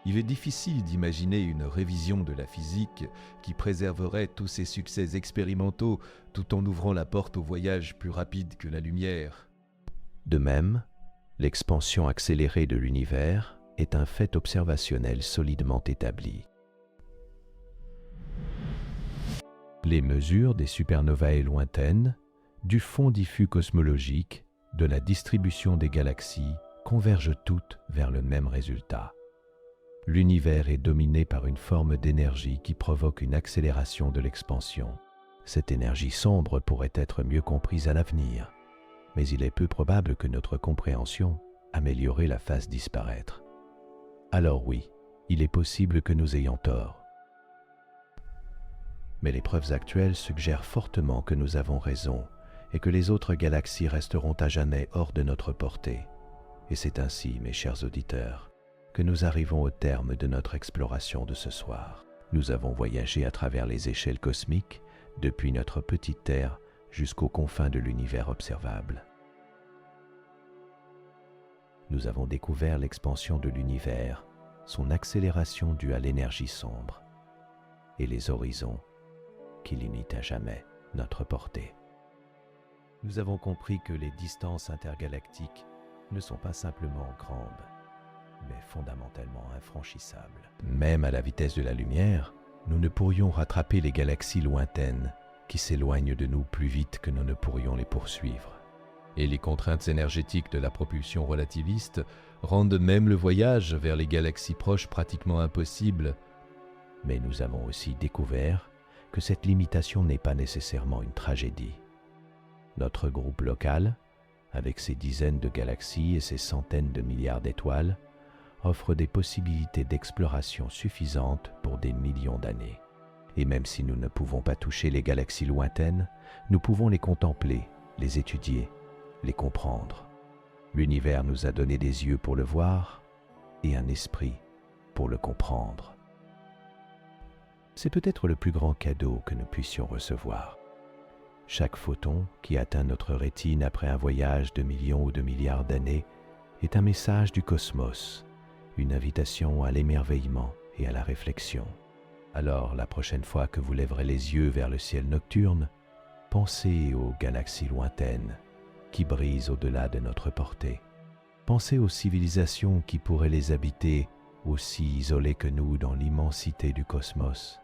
Il est difficile d'imaginer une révision de la physique qui préserverait tous ces succès expérimentaux tout en ouvrant la porte au voyage plus rapide que la lumière. De même, l'expansion accélérée de l'univers est un fait observationnel solidement établi. Les mesures des supernovae lointaines, du fond diffus cosmologique, de la distribution des galaxies, convergent toutes vers le même résultat. L'univers est dominé par une forme d'énergie qui provoque une accélération de l'expansion. Cette énergie sombre pourrait être mieux comprise à l'avenir, mais il est peu probable que notre compréhension améliorée la fasse disparaître. Alors oui, il est possible que nous ayons tort. Mais les preuves actuelles suggèrent fortement que nous avons raison et que les autres galaxies resteront à jamais hors de notre portée. Et c'est ainsi, mes chers auditeurs, que nous arrivons au terme de notre exploration de ce soir. Nous avons voyagé à travers les échelles cosmiques, depuis notre petite Terre jusqu'aux confins de l'univers observable. Nous avons découvert l'expansion de l'univers, son accélération due à l'énergie sombre, et les horizons qui limitent à jamais notre portée. Nous avons compris que les distances intergalactiques ne sont pas simplement grandes, mais fondamentalement infranchissables. Même à la vitesse de la lumière, nous ne pourrions rattraper les galaxies lointaines qui s'éloignent de nous plus vite que nous ne pourrions les poursuivre. Et les contraintes énergétiques de la propulsion relativiste rendent même le voyage vers les galaxies proches pratiquement impossible. Mais nous avons aussi découvert que cette limitation n'est pas nécessairement une tragédie. Notre groupe local, avec ses dizaines de galaxies et ses centaines de milliards d'étoiles, offre des possibilités d'exploration suffisantes pour des millions d'années. Et même si nous ne pouvons pas toucher les galaxies lointaines, nous pouvons les contempler, les étudier, les comprendre. L'univers nous a donné des yeux pour le voir et un esprit pour le comprendre. C'est peut-être le plus grand cadeau que nous puissions recevoir. Chaque photon qui atteint notre rétine après un voyage de millions ou de milliards d'années est un message du cosmos, une invitation à l'émerveillement et à la réflexion. Alors, la prochaine fois que vous lèverez les yeux vers le ciel nocturne, pensez aux galaxies lointaines qui brisent au-delà de notre portée. Pensez aux civilisations qui pourraient les habiter, aussi isolées que nous dans l'immensité du cosmos.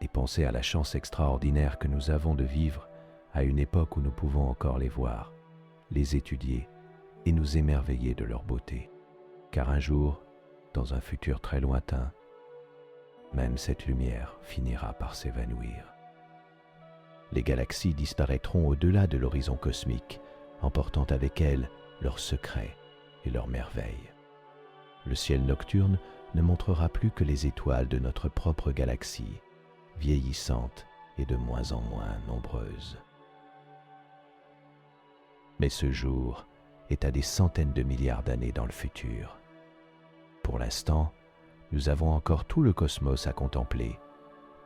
Et pensez à la chance extraordinaire que nous avons de vivre à une époque où nous pouvons encore les voir, les étudier et nous émerveiller de leur beauté. Car un jour, dans un futur très lointain, même cette lumière finira par s'évanouir. Les galaxies disparaîtront au-delà de l'horizon cosmique, emportant avec elles leurs secrets et leurs merveilles. Le ciel nocturne ne montrera plus que les étoiles de notre propre galaxie, vieillissantes et de moins en moins nombreuses. Mais ce jour est à des centaines de milliards d'années dans le futur. Pour l'instant, nous avons encore tout le cosmos à contempler,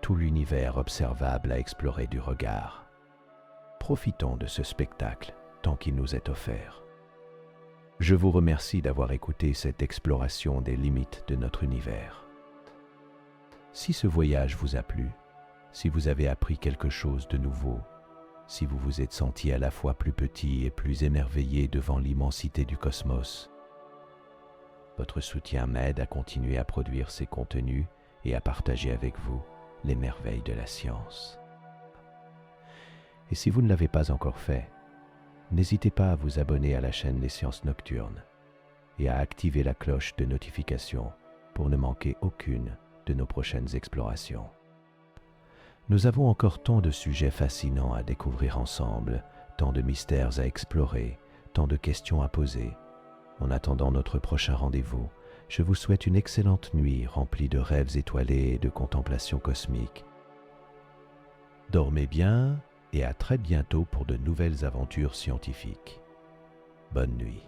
tout l'univers observable à explorer du regard. Profitons de ce spectacle tant qu'il nous est offert. Je vous remercie d'avoir écouté cette exploration des limites de notre univers. Si ce voyage vous a plu, si vous avez appris quelque chose de nouveau, si vous vous êtes senti à la fois plus petit et plus émerveillé devant l'immensité du cosmos, votre soutien m'aide à continuer à produire ces contenus et à partager avec vous les merveilles de la science. Et si vous ne l'avez pas encore fait, n'hésitez pas à vous abonner à la chaîne Les Sciences Nocturnes et à activer la cloche de notification pour ne manquer aucune de nos prochaines explorations. Nous avons encore tant de sujets fascinants à découvrir ensemble, tant de mystères à explorer, tant de questions à poser. En attendant notre prochain rendez-vous, je vous souhaite une excellente nuit remplie de rêves étoilés et de contemplations cosmiques. Dormez bien et à très bientôt pour de nouvelles aventures scientifiques. Bonne nuit.